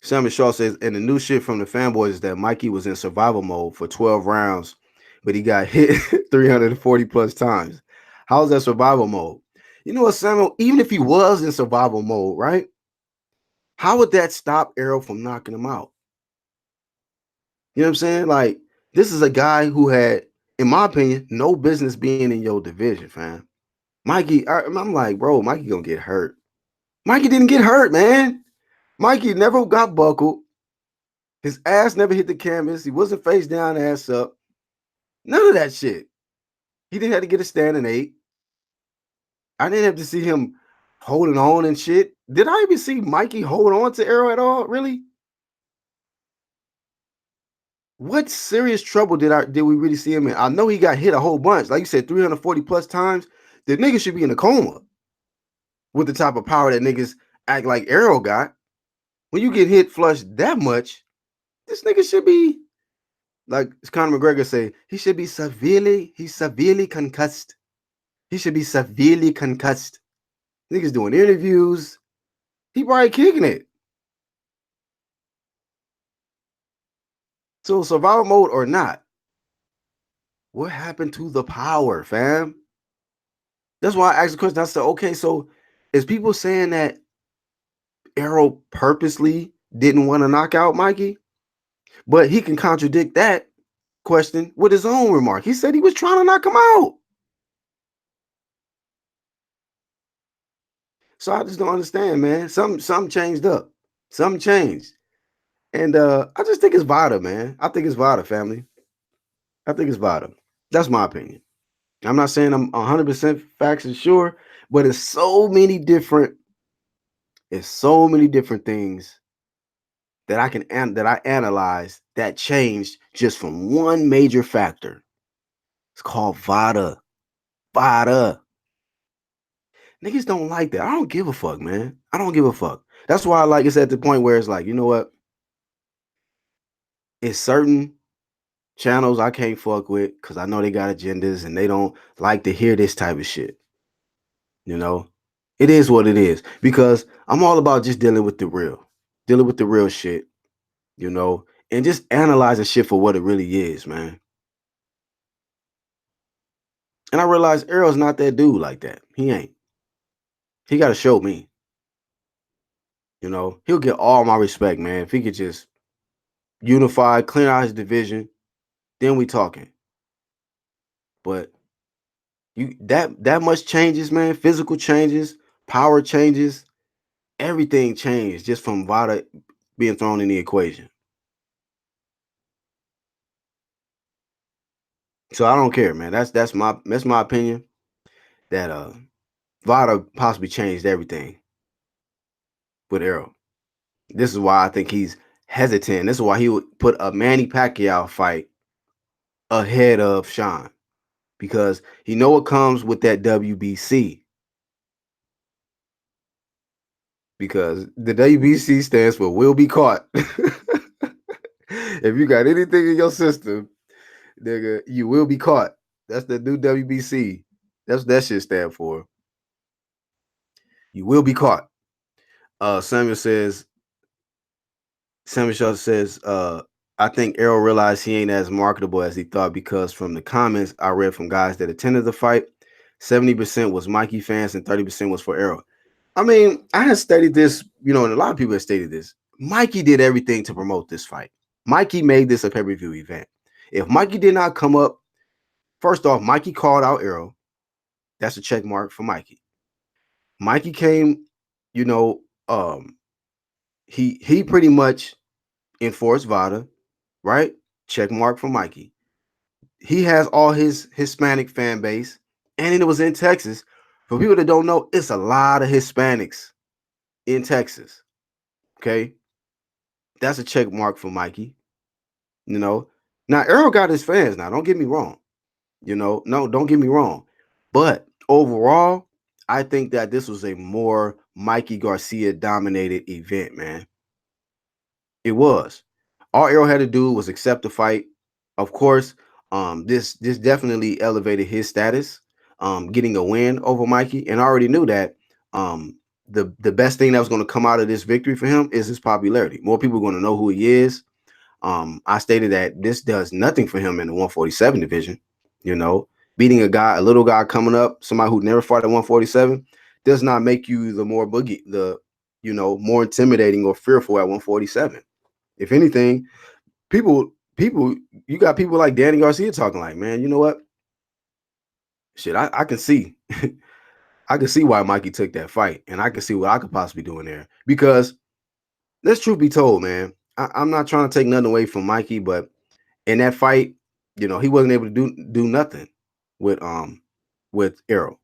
Samuel Shaw says, and the new shit from the fanboys is that Mikey was in survival mode for 12 rounds, but he got hit 340 plus times. How's that survival mode? You know what, Samuel? Even if he was in survival mode, right? How would that stop Errol from knocking him out? You know what I'm saying? Like, this is a guy who had, in my opinion, no business being in your division, fam. Mikey, I'm like, bro, Mikey gonna get hurt. Mikey didn't get hurt, man. Mikey never got buckled. His ass never hit the canvas. He wasn't face down, ass up. None of that shit. He didn't have to get a standing 8. I didn't have to see him holding on and shit. Did I even see Mikey hold on to Errol at all? Really? What serious trouble did we really see him in? I know he got hit a whole bunch. Like you said, 340 plus times. The nigga should be in a coma with the type of power that niggas act like Errol got. When you get hit flush that much, this nigga should be, like Conor McGregor say, he's severely concussed. He should be severely concussed. Niggas doing interviews. He probably kicking it. So survival mode or not, what happened to the power, fam? That's why I asked the question. I said, okay, so is people saying that Errol purposely didn't want to knock out Mikey? But he can contradict that question with his own remark. He said he was trying to knock him out. So I just don't understand, man. Something changed up. Something changed. And I just think it's Vada, man. I think it's Vada, family. I think it's Vada. That's my opinion. I'm not saying I'm 100% facts and sure, but it's so many different things that I analyzed that changed just from one major factor. It's called Vada. Vada. Niggas don't like that. I don't give a fuck, man. I don't give a fuck. That's why like it's at the point where it's like, you know what? It's certain channels I can't fuck with because I know they got agendas and they don't like to hear this type of shit. You know, it is what it is because I'm all about just dealing with the real shit, you know, and just analyzing shit for what it really is, man. And I realized Errol's not that dude like that. He ain't. He got to show me, you know, he'll get all my respect, man. If he could just unify, clean out his division, then we talking. But that much changes, man. Physical changes, power changes, everything changed just from Vada being thrown in the equation. So I don't care, man. That's my opinion. That Vada possibly changed everything with Errol. This is why I think he's hesitant. This is why he would put a Manny Pacquiao fight ahead of Sean because he know what comes with that WBC. Because the WBC stands for will be caught. If you got anything in your system, nigga, you will be caught. That's the new WBC. That's what that shit stand for. You will be caught. Samuel says, Samuel Shaw says, I think Errol realized he ain't as marketable as he thought because from the comments I read from guys that attended the fight, 70% was Mikey fans and 30% was for Errol. I mean, I had stated this, you know, and a lot of people have stated this. Mikey did everything to promote this fight. Mikey made this a pay-per-view event. If Mikey did not come up, first off, Mikey called out Errol. That's a check mark for Mikey. Mikey came, you know, he pretty much enforced Vada, right? Check mark for Mikey. He has all his Hispanic fan base, and it was in Texas. For people that don't know, it's a lot of Hispanics in Texas. Okay, that's a check mark for Mikey. You know, now Errol got his fans. Now, don't get me wrong. You know, no, don't get me wrong. But overall, I think that this was a more Mikey Garcia dominated event, man. It was. All Errol had to do was accept the fight. Of course, this definitely elevated his status, getting a win over Mikey. And I already knew that the best thing that was going to come out of this victory for him is his popularity. More people are going to know who he is. I stated that this does nothing for him in the 147 division. You know, beating a little guy coming up, somebody who never fought at 147, does not make you more intimidating or fearful at 147. If anything, people, you got people like Danny Garcia talking like, man, you know what? Shit, I can see, I can see why Mikey took that fight, and I can see what I could possibly do in there. Because let's truth be told, man, I'm not trying to take nothing away from Mikey, but in that fight, he wasn't able to do nothing with Errol.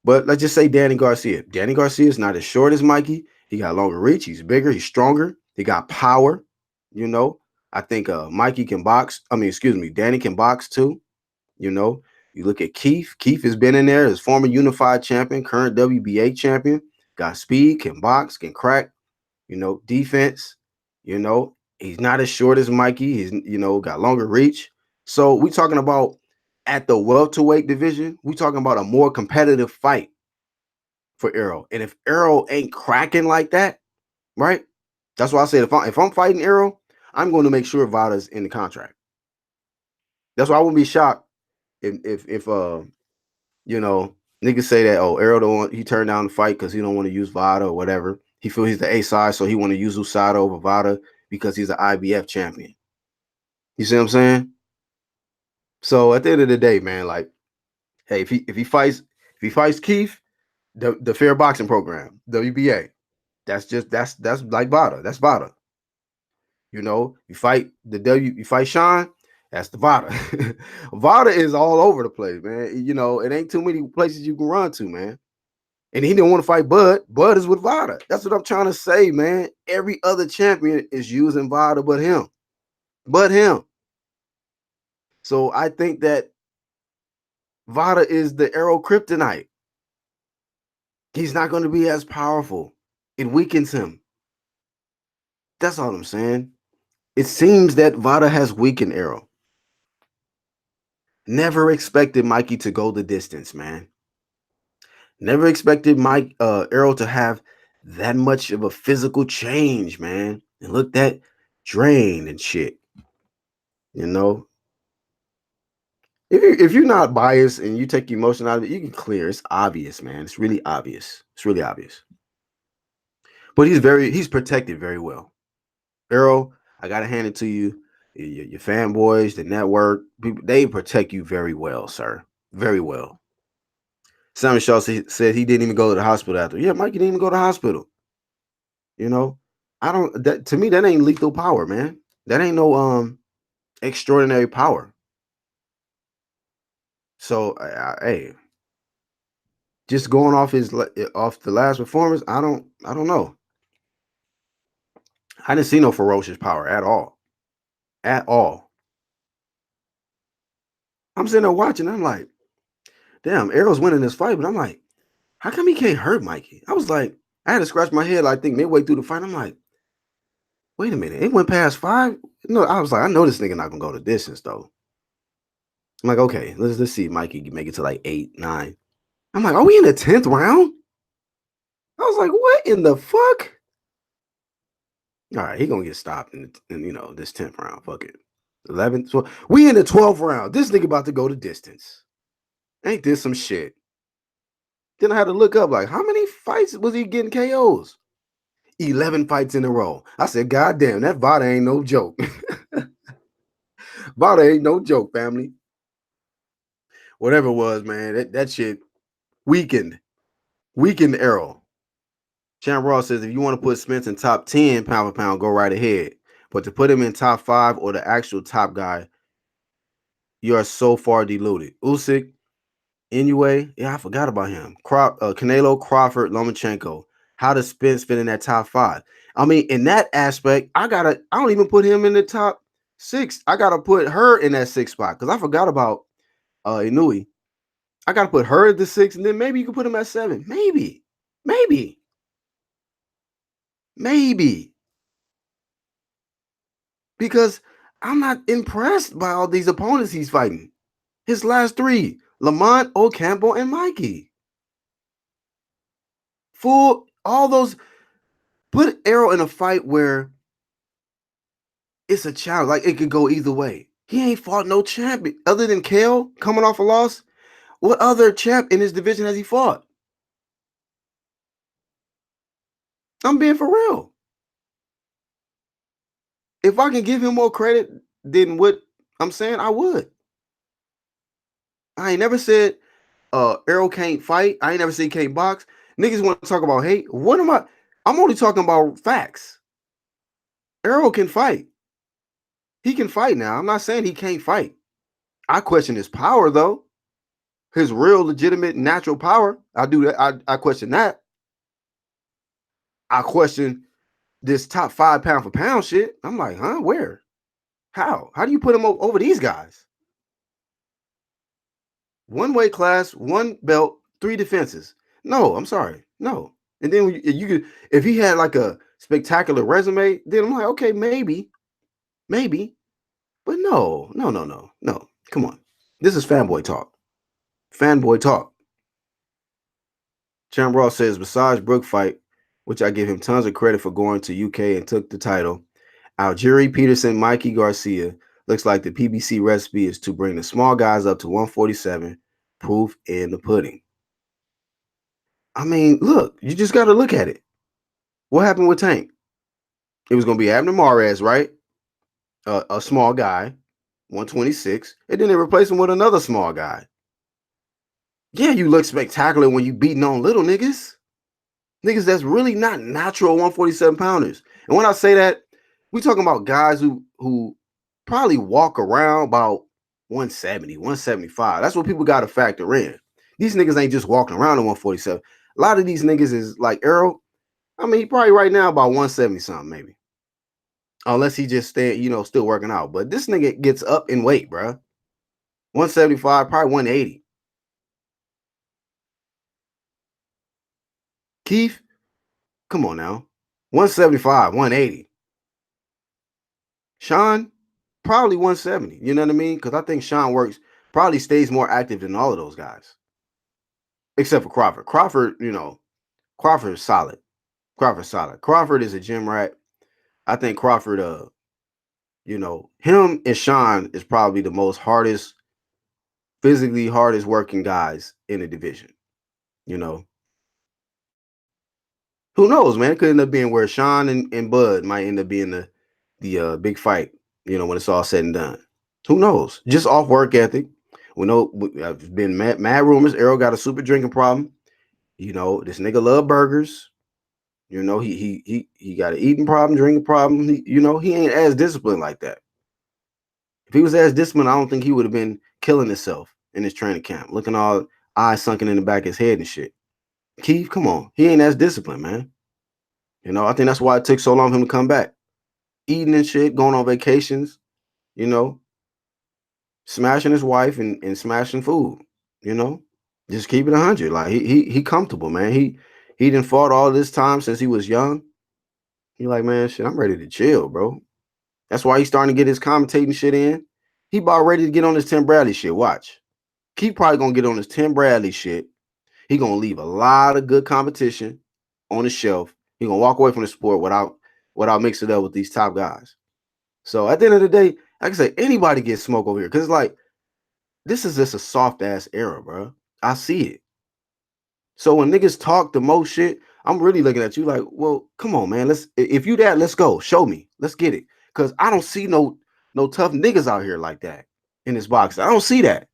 But let's just say Danny Garcia. Danny Garcia is not as short as Mikey. He got longer reach. He's bigger. He's stronger. He got power. You know, I think Mikey can box. I mean, excuse me, Danny can box too. You know, you look at Keith. Keith has been in there as former unified champion, current WBA champion. Got speed, can box, can crack. Defense. He's not as short as Mikey. He's got longer reach. So we talking about at the welterweight division. We talking about a more competitive fight for Errol. And if Errol ain't cracking like that, right? That's why I said if I'm fighting Errol, I'm going to make sure Vada's in the contract. That's why I wouldn't be shocked if niggas say that, oh, Errol he turned down the fight because he don't want to use Vada or whatever. He feel he's the A side, so he want to use USADA over Vada because he's an IBF champion. You see what I'm saying? So at the end of the day, man, like, hey, if he fights Keith, the fair boxing program, WBA, that's like Vada. That's Vada. You fight Sean, that's the Vada. Vada is all over the place, man. It ain't too many places you can run to, man. And he didn't want to fight Bud. Bud is with Vada. That's what I'm trying to say, man. Every other champion is using Vada but him. But him. So I think that Vada is the Errol kryptonite. He's not going to be as powerful. It weakens him. That's all I'm saying. It seems that Vada has weakened Errol. Never expected Mikey to go the distance, man. Never expected Errol to have that much of a physical change, man. And look that drained and shit. If you're not biased and you take emotion out of it, you can clear. It's obvious, man. It's really obvious. It's really obvious. But he's protected very well. Errol, I gotta hand it to you. Your fanboys, the network, people, they protect you very well, sir. Very well. Simon Shaw said he didn't even go to the hospital after. Yeah, Mikey didn't even go to the hospital. To me, that ain't lethal power, man. That ain't no extraordinary power. So hey, just going off the last performance, I don't know. I didn't see no ferocious power at all. At all. I'm sitting there watching, I'm like, damn, Errol's winning this fight, but I'm like, how come he can't hurt Mikey? I was like, I had to scratch my head, I think midway through the fight. I'm like, wait a minute, it went past 5. No, I was like, I know this nigga not gonna go the distance though. I'm like, okay, let's see if Mikey can make it to like 8, 9. I'm like, are we in the 10th round? I was like, what in the fuck? All right, he gonna get stopped in this 10th round. Fuck it. 11th. So we in the 12th round. This nigga about to go the distance. Ain't this some shit? Then I had to look up like how many fights was he getting KOs? 11 fights in a row. I said, God damn, that Vada ain't no joke. Vada ain't no joke, family. Whatever it was, man, that shit weakened Errol. Champ Ross says if you want to put Spence in top 10 pound for pound, go right ahead. But to put him in top 5 or the actual top guy, you are so far diluted. Usyk, Inoue, yeah, I forgot about him. Canelo, Crawford, Lomachenko. How does Spence fit in that top 5? I mean, in that aspect, I don't even put him in the top 6. I gotta put her in that 6th spot because I forgot about Inoue. I gotta put her at the 6, and then maybe you can put him at 7. Maybe. because I'm not impressed by all these opponents he's fighting. His last three, Lamont, Ocampo, and Mikey. Full all those. Put Errol in a fight where it's a challenge. Like it could go either way. He ain't fought no champ other than Kale coming off a loss. What other champ in his division has he fought? I'm being for real. If I can give him more credit than what I'm saying, I would. I ain't never said Errol can't fight. I ain't never said he can't box. Niggas want to talk about hate. What am I? I'm only talking about facts. Errol can fight. He can fight now. I'm not saying he can't fight. I question his power though. His real, legitimate, natural power. I do that. I question that. I question this top 5 pound for pound shit. I'm like, huh? Where? How? How do you put him over these guys? One weight class, one belt, 3 defenses. No, I'm sorry. No. And then you could, if he had like a spectacular resume, then I'm like, okay, maybe. But no. Come on. This is fanboy talk. Fanboy talk. Champ Ross says, besides Brook fight, which I give him tons of credit for going to UK and took the title, Algieri Peterson, Mikey Garcia, looks like the PBC recipe is to bring the small guys up to 147, proof in the pudding. I mean, look, you just got to look at it. What happened with Tank? It was going to be Abner Mares, right? A small guy, 126, and then they replaced him with another small guy. Yeah, you look spectacular when you beating on little niggas. Niggas that's really not natural 147 pounders. And when I say that, we talking about guys who probably walk around about 170, 175. That's what people got to factor in. These niggas ain't just walking around at 147. A lot of these niggas is like Errol. I mean, he probably right now about 170 something, maybe. Unless he just still working out. But this nigga gets up in weight, bro. 175, probably 180. Keith, come on now. 175, 180. Sean, probably 170. You know what I mean? Because I think Sean probably stays more active than all of those guys. Except for Crawford. Crawford is solid. Crawford is a gym rat. I think Crawford, him and Sean is probably the most physically hardest working guys in the division. Who knows, man? It could end up being where Sean and Bud might end up being the big fight, when it's all said and done. Who knows? Just off work ethic. We know I've been mad rumors. Errol got a super drinking problem. This nigga love burgers. He got an eating problem, drinking problem. He ain't as disciplined like that. If he was as disciplined, I don't think he would have been killing himself in his training camp, looking all eyes sunken in the back of his head and shit. Keith, come on. He ain't as disciplined, man. I think that's why it took so long for him to come back. Eating and shit, going on vacations, smashing his wife and smashing food, just keep it 100. Like he comfortable, man. He done fought all this time since he was young. He like, man, shit, I'm ready to chill, bro. That's why he's starting to get his commentating shit in. He about ready to get on his Tim Bradley shit. Watch. Keith probably gonna get on his Tim Bradley shit. He gonna leave a lot of good competition on the shelf. He gonna walk away from the sport without mixing it up with these top guys. So at the end of the day, like I say, anybody gets smoke over here because like this is just a soft ass era, bro. I see it. So when niggas talk the most shit, I'm really looking at you like, well, come on, man. If you that, let's go. Show me. Let's get it. Cause I don't see no tough niggas out here like that in this box. I don't see that.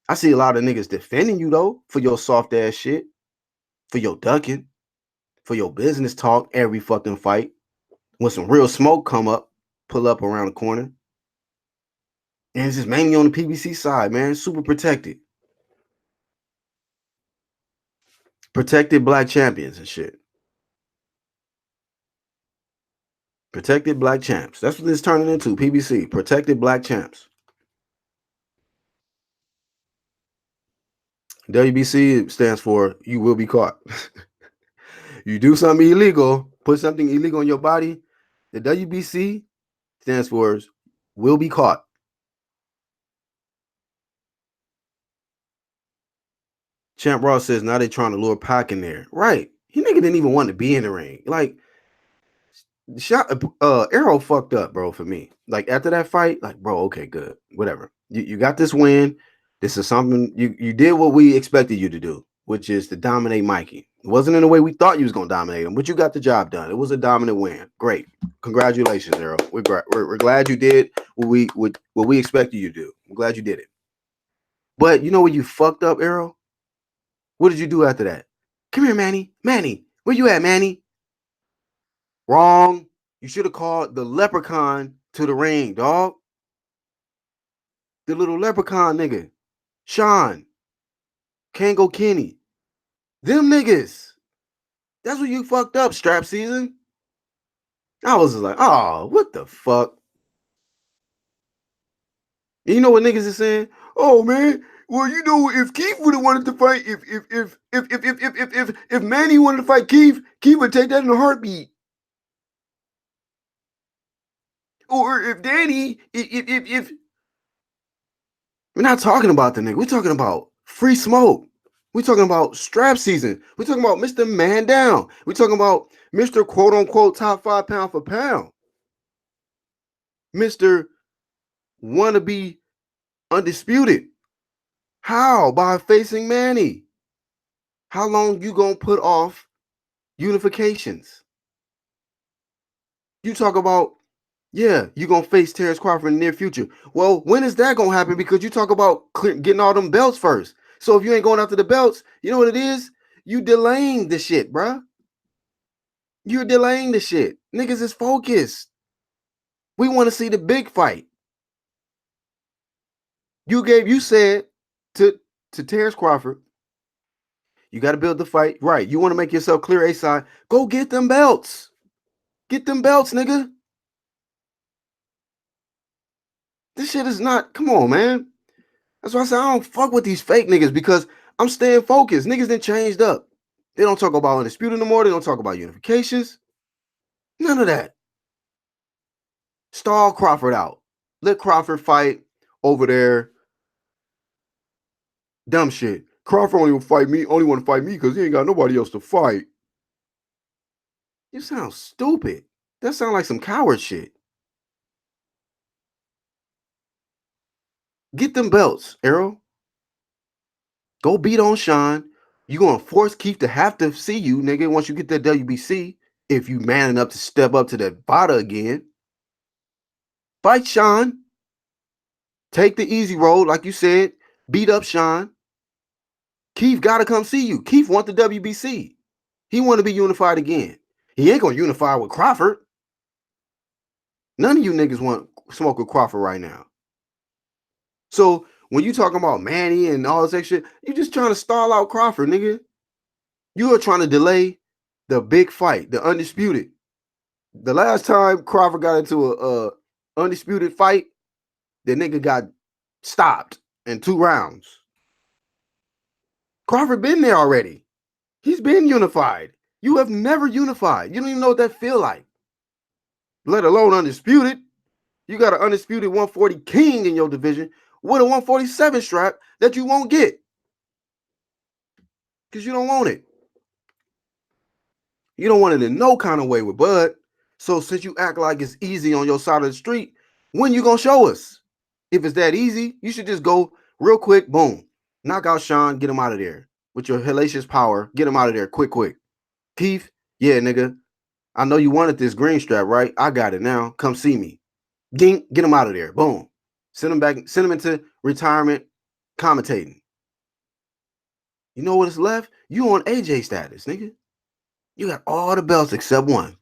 I see a lot of niggas defending you though for your soft ass shit, for your ducking, for your business talk every fucking fight. When some real smoke pull up around the corner. And it's just mainly on the PBC side, man. Super protected. Protected black champions and shit. Protected black champs. That's what this is turning into. PBC. Protected black champs. WBC stands for you will be caught. You do something illegal, put something illegal in your body. The WBC Stands for will be caught. Champ Ross says now they trying to lure Pac in there. Right. He nigga didn't even want to be in the ring. Like, Errol fucked up, bro, for me. Like after that fight, like, bro, okay, good. Whatever. You got this win. This is something you did what we expected you to do, which is to dominate Mikey. It wasn't in the way we thought you was gonna dominate him, but you got the job done. It was a dominant win. Great. Congratulations, Errol. We're glad you did what we expected you to do. I'm glad you did it. But you know what you fucked up, Errol? What did you do after that? Come here, Manny. Manny, where you at, Manny? Wrong. You should have called the leprechaun to the ring, dog. The little leprechaun nigga. Sean. Kango Kenny. Them niggas. That's what you fucked up, strap season. I was just like, oh, what the fuck? And you know what niggas is saying? Oh man, well, you know, if Keith would have wanted to fight, if Manny wanted to fight Keith, Keith would take that in a heartbeat. Or if Danny, if we're not talking about the nigga, we're talking about free smoke. We're talking about strap season. We're talking about Mr. Man Down. We're talking about Mr. Quote Unquote top 5 pound for pound. Mr. Wanna be undisputed. How? By facing Manny. How long you gonna put off unifications? You talk about, yeah, you gonna face Terrence Crawford in the near future. Well, when is that gonna happen? Because you talk about getting all them belts first. So if you ain't going after the belts, you know what it is? You delaying the shit, bruh. You're delaying the shit. Niggas is focused. We want to see the big fight. You said to Terrence Crawford, you got to build the fight. Right. You want to make yourself clear A side. Go get them belts. Get them belts, nigga. This shit is not, come on, man. That's why I say I don't fuck with these fake niggas because I'm staying focused. Niggas done changed up. They don't talk about undisputed no more. They don't talk about unifications. None of that. Stall Crawford out. Let Crawford fight over there. Dumb shit. Crawford only want to fight me because he ain't got nobody else to fight. You sound stupid. That sound like some coward shit. Get them belts, Errol. Go beat on Sean. You gonna force Keith to have to see you, nigga, once you get that WBC. If you man enough to step up to that VADA again. Fight Sean. Take the easy road, like you said. Beat up Sean. Keith gotta come see you. Keith want the WBC. He want to be unified again. He ain't gonna unify with Crawford. None of you niggas want smoke with Crawford right now. So when you talking about Manny and all this extra, you just trying to stall out Crawford, nigga. You are trying to delay the big fight, the undisputed. The last time Crawford got into a undisputed fight, the nigga got stopped in 2 rounds. Crawford been there already. He's been unified. You have never unified. You don't even know what that feel like. Let alone undisputed. You got an undisputed 140 king in your division with a 147 strap that you won't get. Because you don't want it. You don't want it in no kind of way with Bud. So since you act like it's easy on your side of the street, when you gonna show us? If it's that easy, you should just go real quick, boom. Knock out Sean, get him out of there. With your hellacious power, get him out of there quick. Keith, yeah, nigga. I know you wanted this green strap, right? I got it now. Come see me. Ding, get him out of there. Boom. Send him back, send him into retirement commentating. You know what is left? You on AJ status, nigga. You got all the belts except one.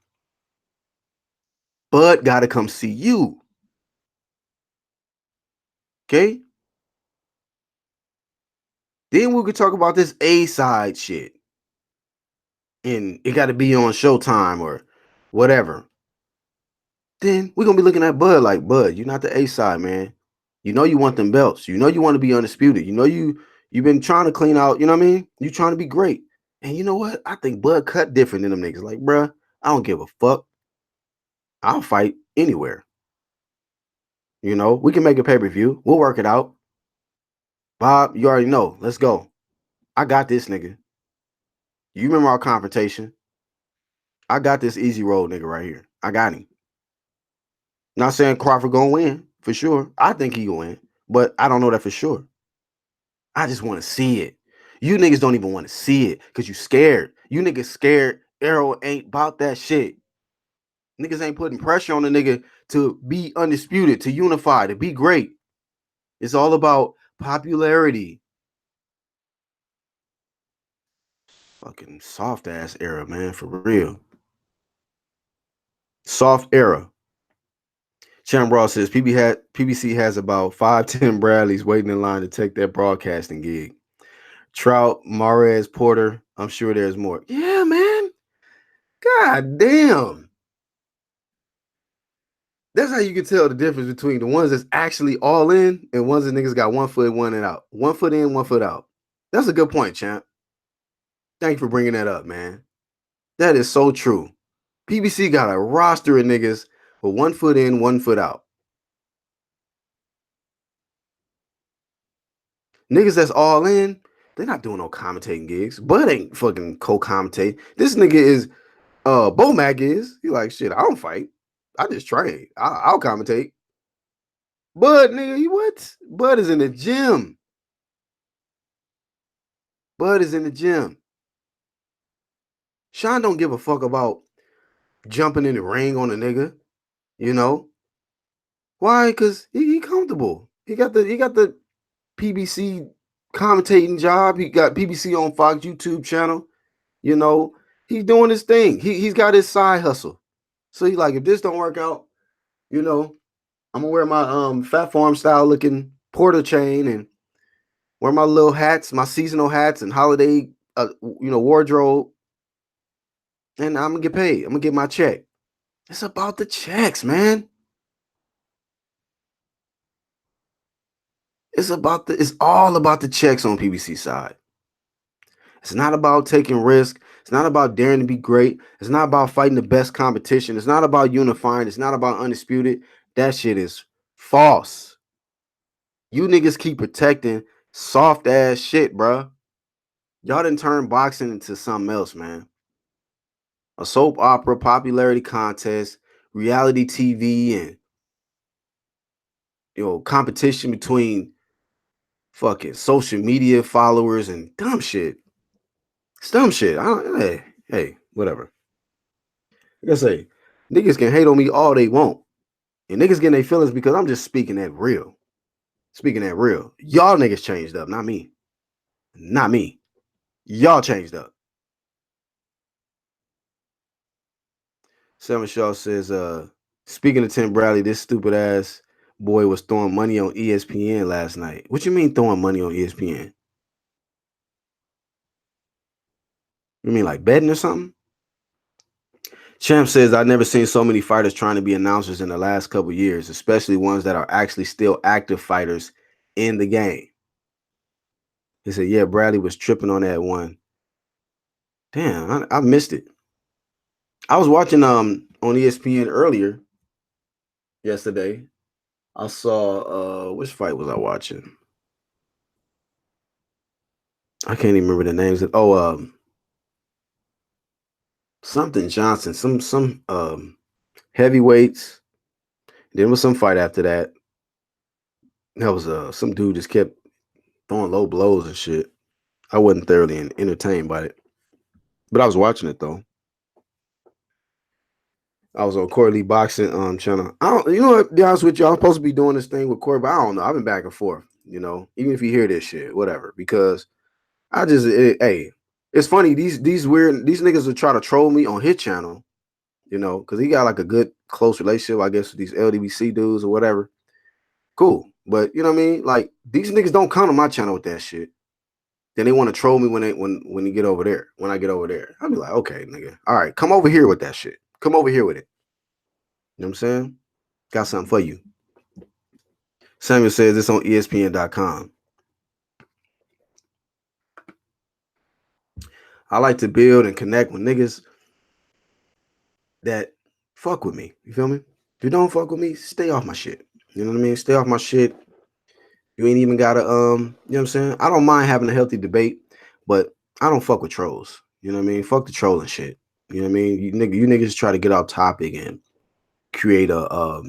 Bud gotta come see you. Okay? Then we could talk about this A-side shit. And it gotta be on Showtime or whatever. Then we're gonna be looking at Bud like, Bud, you're not the A-side, man. You know you want them belts. You know you want to be undisputed. You know you've been trying to clean out, you know what I mean? You trying to be great. And you know what? I think Bud cut different than them niggas. Like, bruh, I don't give a fuck. I'll fight anywhere. You know, we can make a pay-per-view. We'll work it out. Bob, you already know. Let's go. I got this, nigga. You remember our confrontation? I got this easy road nigga right here. I got him. Not saying Crawford gonna win for sure. I think he gonna win, but I don't know that for sure. I just want to see it. You niggas don't even want to see it because you scared. You niggas scared. Errol ain't about that shit. Niggas ain't putting pressure on the nigga to be undisputed, to unify, to be great. It's all about popularity. Fucking soft ass era, man, for real. Soft era. Champ Ross says PBC has about 5'10" Bradleys waiting in line to take that broadcasting gig. Trout, Mares, Porter. I'm sure there's more. Yeah, man. God damn. That's how you can tell the difference between the ones that's actually all in and ones that niggas got 1 foot, 1 and out. 1 foot in, 1 foot out. That's a good point, champ. Thank you for bringing that up, man. That is so true. PBC got a roster of niggas with 1 foot in, 1 foot out. Niggas that's all in, they're not doing no commentating gigs. Bud ain't fucking co-commentating. This nigga is, Bomac is. He like, shit, I don't fight. I just train. I'll commentate. Bud, nigga, you what? Bud is in the gym. Bud is in the gym. Sean don't give a fuck about jumping in the ring on a nigga. You know why? Because he comfortable. He got the PBC commentating job. He got PBC on Fox YouTube channel. You know he's doing his thing. He's got his side hustle. So he like, if this don't work out, you know, I'm gonna wear my Fat Farm style looking Porter chain and wear my little hats, my seasonal hats and holiday, wardrobe, and I'm gonna get paid. I'm gonna get my check. It's about the checks, man. It's all about the checks on PBC side. It's not about taking risk. It's not about daring to be great. It's not about fighting the best competition. It's not about unifying. It's not about undisputed. That shit is false. You niggas keep protecting soft ass shit, bro. Y'all didn't turn boxing into something else, man. A soap opera, popularity contest, reality TV, and competition between fucking social media followers and dumb shit. It's dumb shit. Hey, whatever. Like I say, niggas can hate on me all they want. And niggas getting their feelings because I'm just speaking that real. Speaking that real. Y'all niggas changed up, not me. Not me. Y'all changed up. Sam Shaw says, speaking of Tim Bradley, this stupid ass boy was throwing money on ESPN last night. What you mean throwing money on ESPN? You mean like betting or something? Champ says, I've never seen so many fighters trying to be announcers in the last couple years, especially ones that are actually still active fighters in the game. He said, yeah, Bradley was tripping on that one. Damn, I missed it. I was watching on ESPN earlier yesterday. I saw which fight was I watching? I can't even remember the names. Something Johnson, some heavyweights. Then was some fight after that. That was some dude just kept throwing low blows and shit. I wasn't thoroughly entertained by it, but I was watching it though. I was on Corey Lee Boxing channel. I don't, you know what? To be honest with you, I'm supposed to be doing this thing with Corey, but I don't know. I've been back and forth. You know, even if you hear this shit, whatever, because hey, it's funny. These niggas will try to troll me on his channel. You know, because he got like a good close relationship, I guess, with these LDBC dudes or whatever. Cool, but you know what I mean? Like these niggas don't come to my channel with that shit. Then they want to troll me when you get over there. When I get over there, I'll be like, okay, nigga, all right, come over here with that shit. Come over here with it. You know what I'm saying? Got something for you. Samuel says it's on ESPN.com. I like to build and connect with niggas that fuck with me. You feel me? If you don't fuck with me, stay off my shit. You know what I mean? Stay off my shit. You ain't even gotta you know what I'm saying? I don't mind having a healthy debate, but I don't fuck with trolls. You know what I mean? Fuck the trolling shit. You know what I mean? You niggas try to get off topic and create a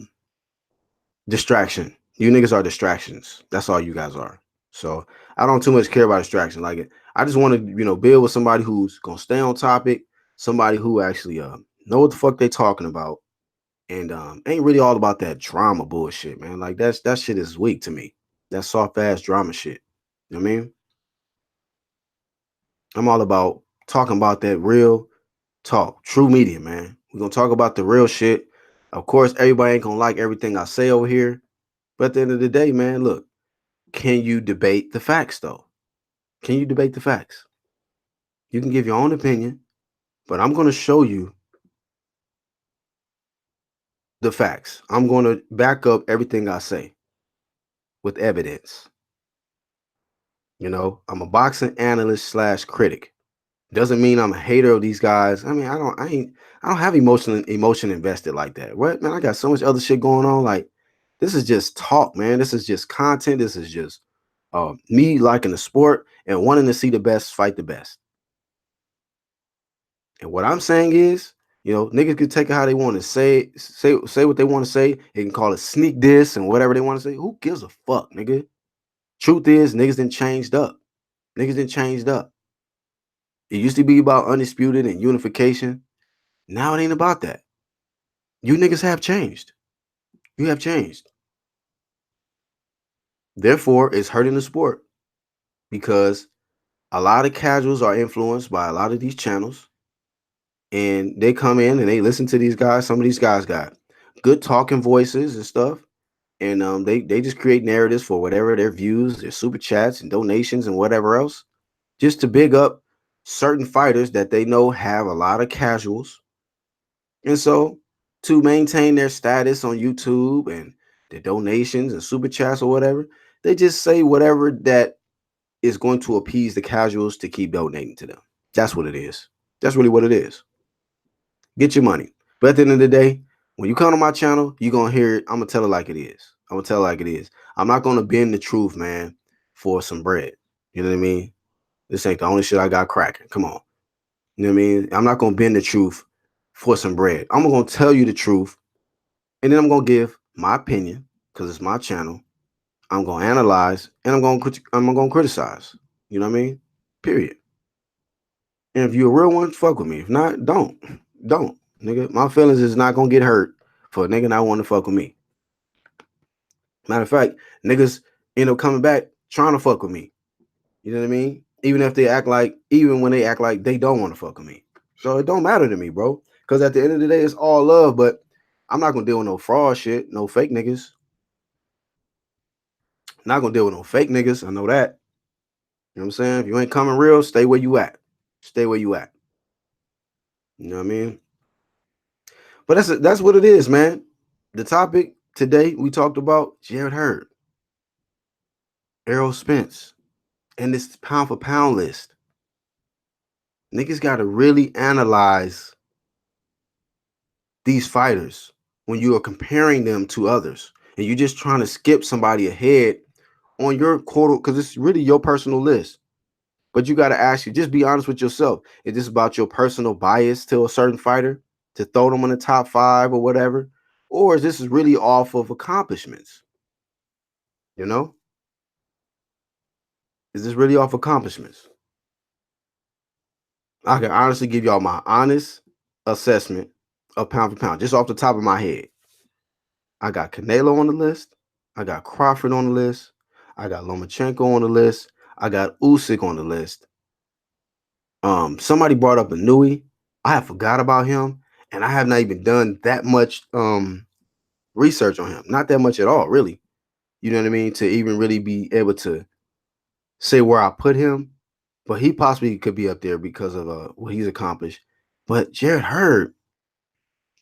distraction. You niggas are distractions. That's all you guys are. So I don't too much care about distraction. Like I just want to, build with somebody who's gonna stay on topic, somebody who actually know what the fuck they talking about, and ain't really all about that drama bullshit, man. Like that shit is weak to me. That soft ass drama shit. You know what I mean? I'm all about talking about that real talk, true media, man. We're gonna talk about the real shit. Of course, everybody ain't gonna like everything I say over here. But at the end of the day, man, look, can you debate the facts though? Can you debate the facts? You can give your own opinion, but I'm gonna show you the facts. I'm gonna back up everything I say with evidence. I'm a boxing analyst slash critic. Doesn't mean I'm a hater of these guys. I mean, I don't have emotion invested like that. What, man? I got so much other shit going on. Like, this is just talk, man. This is just content. This is just me liking the sport and wanting to see the best fight the best. And what I'm saying is, niggas can take it how they want to say what they want to say. They can call it sneak diss and whatever they want to say. Who gives a fuck, nigga? Truth is, niggas done changed up. Niggas done changed up. It used to be about undisputed and unification. Now it ain't about that. You niggas have changed. You have changed. Therefore, it's hurting the sport because a lot of casuals are influenced by a lot of these channels, and they come in and they listen to these guys. Some of these guys got good talking voices and stuff, and they just create narratives for whatever their views, their super chats and donations and whatever else, just to big up certain fighters that they know have a lot of casuals. And so, to maintain their status on YouTube and their donations and super chats or whatever, they just say whatever that is going to appease the casuals to keep donating to them. That's what it is. That's really what it is. Get your money. But at the end of the day, when you come to my channel, you're going to hear it. I'm going to tell it like it is. I'm going to tell it like it is. I'm not going to bend the truth, man, for some bread. You know what I mean? This ain't the only shit I got cracking. Come on. You know what I mean? I'm not going to bend the truth for some bread. I'm going to tell you the truth, and then I'm going to give my opinion because it's my channel. I'm going to analyze, and I'm going to criticize. You know what I mean? Period. And if you're a real one, fuck with me. If not, don't. Don't. Nigga, my feelings is not going to get hurt for a nigga not wanting to fuck with me. Matter of fact, niggas end up coming back trying to fuck with me. You know what I mean? Even when they act like they don't want to fuck with me. So it don't matter to me, bro. Because at the end of the day, it's all love, but I'm not going to deal with no fraud shit, no fake niggas. Not going to deal with no fake niggas. I know that. You know what I'm saying? If you ain't coming real, stay where you at. Stay where you at. You know what I mean? But that's what it is, man. The topic today, we talked about Jarrett Hurd, Errol Spence, and this pound for pound list. Niggas got to really analyze these fighters when you are comparing them to others. And you're just trying to skip somebody ahead on your quote, because it's really your personal list. But you got to ask you, just be honest with yourself. Is this about your personal bias to a certain fighter to throw them in the top 5 or whatever? Or is this really off of accomplishments? You know? Is this really off accomplishments? I can honestly give y'all my honest assessment of pound for pound, just off the top of my head. I got Canelo on the list. I got Crawford on the list. I got Lomachenko on the list. I got Usyk on the list. Somebody brought up a Nui. I have forgot about him, and I have not even done that much research on him. Not that much at all, really. You know what I mean? To even really be able to say where I put him. But he possibly could be up there because of what he's accomplished. But Jarrett Hurd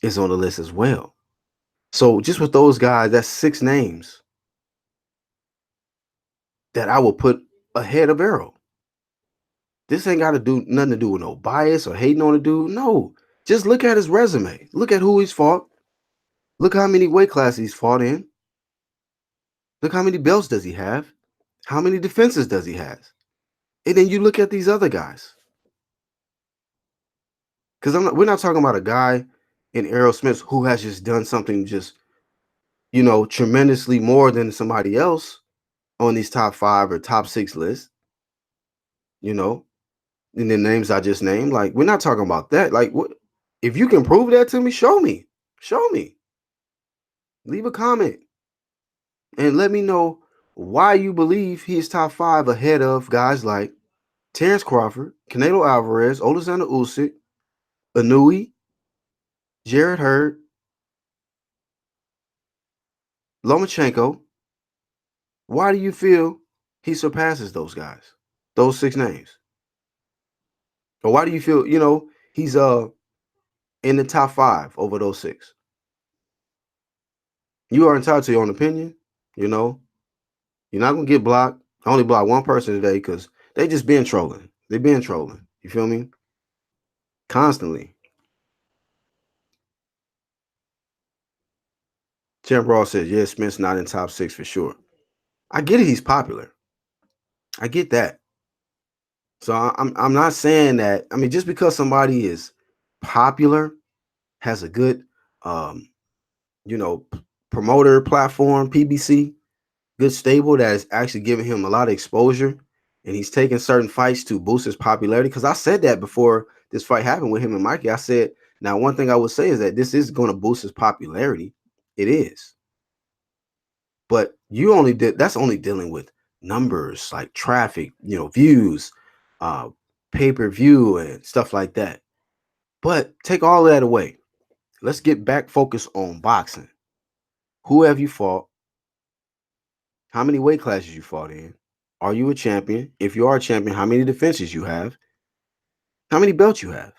is on the list as well. So just with those guys, that's 6 names that I will put ahead of Errol. This ain't got to do nothing to do with no bias or hating on the dude. No, just look at his resume. Look at who he's fought. Look how many weight classes he's fought in. Look how many belts does he have? How many defenses does he have? And then you look at these other guys. Because we're not talking about a guy in Errol Spence who has just done something just, tremendously more than somebody else on these top 5 or top 6 lists, you know, and the names I just named. Like, we're not talking about that. Like, what if you can prove that to me? Show me. Show me. Leave a comment and let me know why you believe he's top 5 ahead of guys like Terrence Crawford, Canelo Alvarez, Alexander Usyk, Anui, Jarrett Hurd, Lomachenko. Why do you feel he surpasses those guys? Those 6 names. Or why do you feel, he's in the top 5 over those 6? You are entitled to your own opinion, you know. You're not gonna get blocked. I only blocked one person today because they just been trolling. They been trolling. You feel me? Constantly. Champ Raw says, yeah, Smith's not in top 6 for sure. I get it, he's popular. I get that. So I'm not saying that. I mean, just because somebody is popular, has a good you know, promoter platform, PBC, good stable that is actually giving him a lot of exposure, and he's taking certain fights to boost his popularity. Because I said that before this fight happened with him and Mikey. I said, now one thing I would say is that this is going to boost his popularity. It is. But that's only dealing with numbers like traffic, views, pay-per-view and stuff like that. But take all of that away. Let's get back focused on boxing. Who have you fought? How many weight classes you fought in? Are you a champion? If you are a champion, how many defenses you have? How many belts you have?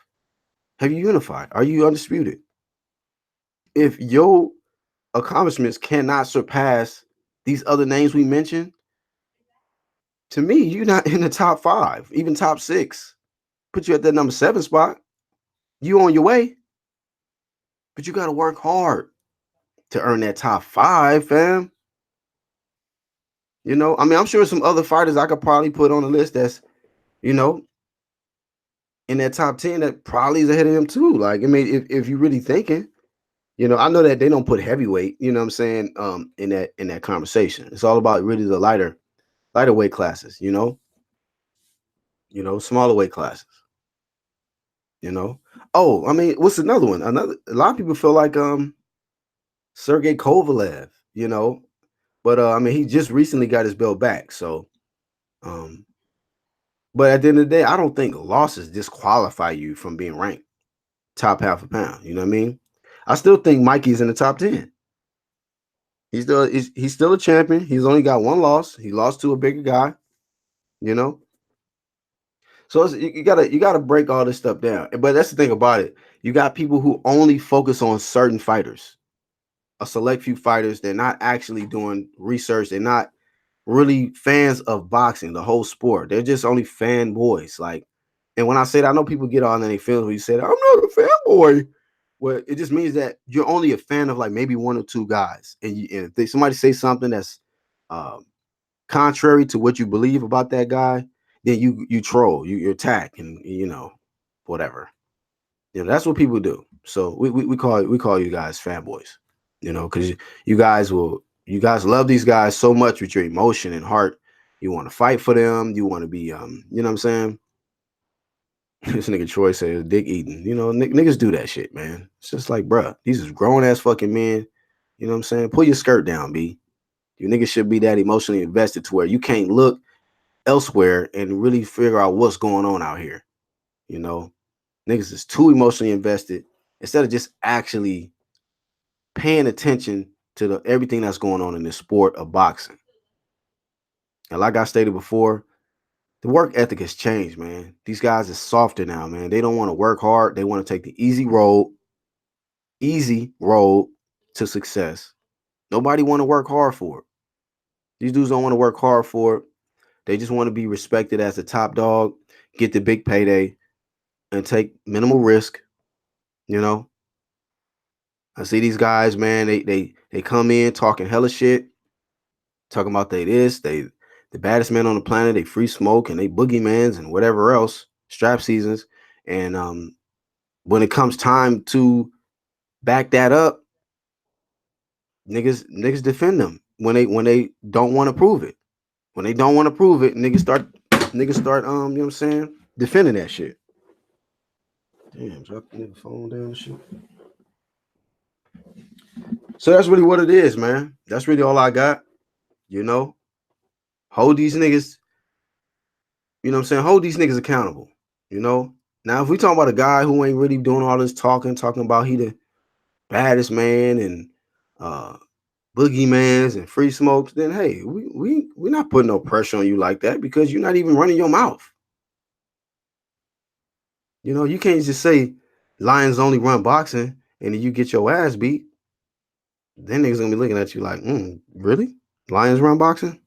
Have you unified? Are you undisputed? If your accomplishments cannot surpass these other names we mentioned, to me, you're not in the top 5, even top 6. Put you at that number 7 spot. You on your way, but you got to work hard to earn that top 5, fam. I mean, I'm sure some other fighters I could probably put on the list that's, you know, in that top 10 that probably is ahead of him too. Like, I mean, if you're really thinking, I know that they don't put heavyweight, you know what I'm saying, in that conversation. It's all about really the lighter weight classes, smaller weight classes, Oh, I mean, what's another one? A lot of people feel like Sergey Kovalev, but I mean, he just recently got his belt back. So um, but at the end of the day, I don't think losses disqualify you from being ranked top half a pound. You know what I mean? I still think Mikey's in the top 10. He's still a champion. He's only got one loss. He lost to a bigger guy, you know. So you gotta break all this stuff down. But that's the thing about it. You got people who only focus on certain fighters, a select few fighters. They're not actually doing research. They're not really fans of boxing, the whole sport. They're just only fanboys. Like, and when I say that, I know people get on and they feel when you say that, I'm not a fanboy. Well, it just means that you're only a fan of like maybe one or two guys, and if somebody say something that's um, contrary to what you believe about that guy, then you troll, you attack, and whatever. That's what people do. So we call you guys fanboys, because you guys love these guys so much with your emotion and heart. You want to fight for them. You want to be you know what I'm saying? This nigga Troy says dick eating. Niggas do that shit, man. It's just like, bruh, these is grown ass fucking men. You know what I'm saying? Pull your skirt down, B. You niggas should be that emotionally invested to where you can't look elsewhere and really figure out what's going on out here. Niggas is too emotionally invested instead of just actually paying attention to everything that's going on in this sport of boxing. And like I stated before, the work ethic has changed, man. These guys are softer now, man. They don't want to work hard. They want to take the easy road to success. Nobody want to work hard for it. These dudes don't want to work hard for it. They just want to be respected as the top dog, get the big payday, and take minimal risk. I see these guys, man. They come in talking hella shit, talking about they this, they the baddest man on the planet, they free smoke and they boogeymans and whatever else, strap seasons. And when it comes time to back that up, niggas defend them when they don't want to prove it. When they don't want to prove it, niggas start you know what I'm saying, defending that shit. Damn, drop the nigga phone down and shit. So that's really what it is, man. That's really all I got. You know, hold these niggas, you know what I'm saying? Hold these niggas accountable. You know? Now, if we talking about a guy who ain't really doing all this talking about he the baddest man and boogeymans and free smokes, then hey, we not putting no pressure on you like that because you're not even running your mouth. You know, you can't just say Lions only run boxing and then you get your ass beat. Then niggas gonna be looking at you like, really? Lions run boxing?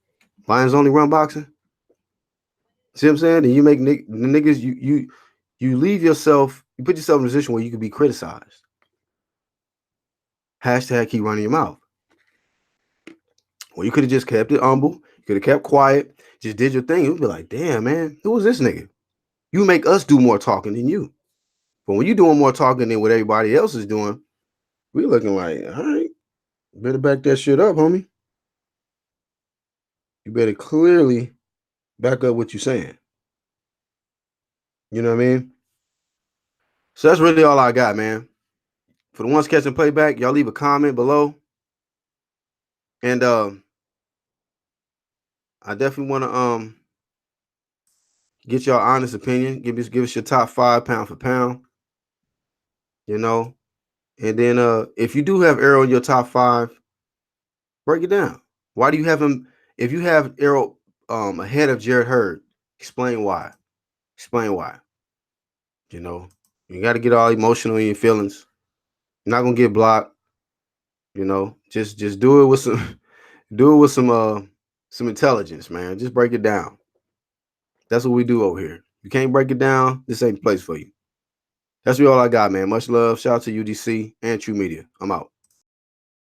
Lions only run boxing? See what I'm saying? And you make the niggas, you leave yourself, you put yourself in a position where you could be criticized. Hashtag keep running your mouth. Well, you could have just kept it humble. You could have kept quiet. Just did your thing. It would be like, damn, man, who is this nigga? You make us do more talking than you. But when you doing more talking than what everybody else is doing, we looking like, all right, better back that shit up, homie. You better clearly back up what you're saying. You know what I mean? So that's really all I got, man. For the ones catching playback, y'all leave a comment below. And I definitely want to get y'all honest opinion. Give us your top 5 pound for pound. You know, and then if you do have Errol in your top 5, break it down. Why do you have him? If you have Errol ahead of Jarrett Hurd, explain why. Explain why. You know, you got to get all emotional in your feelings. You're not gonna get blocked. You know, just do it with some intelligence, man. Just break it down. That's what we do over here. You can't break it down, this ain't the place for you. That's really all I got, man. Much love. Shout out to UDC and True Media. I'm out.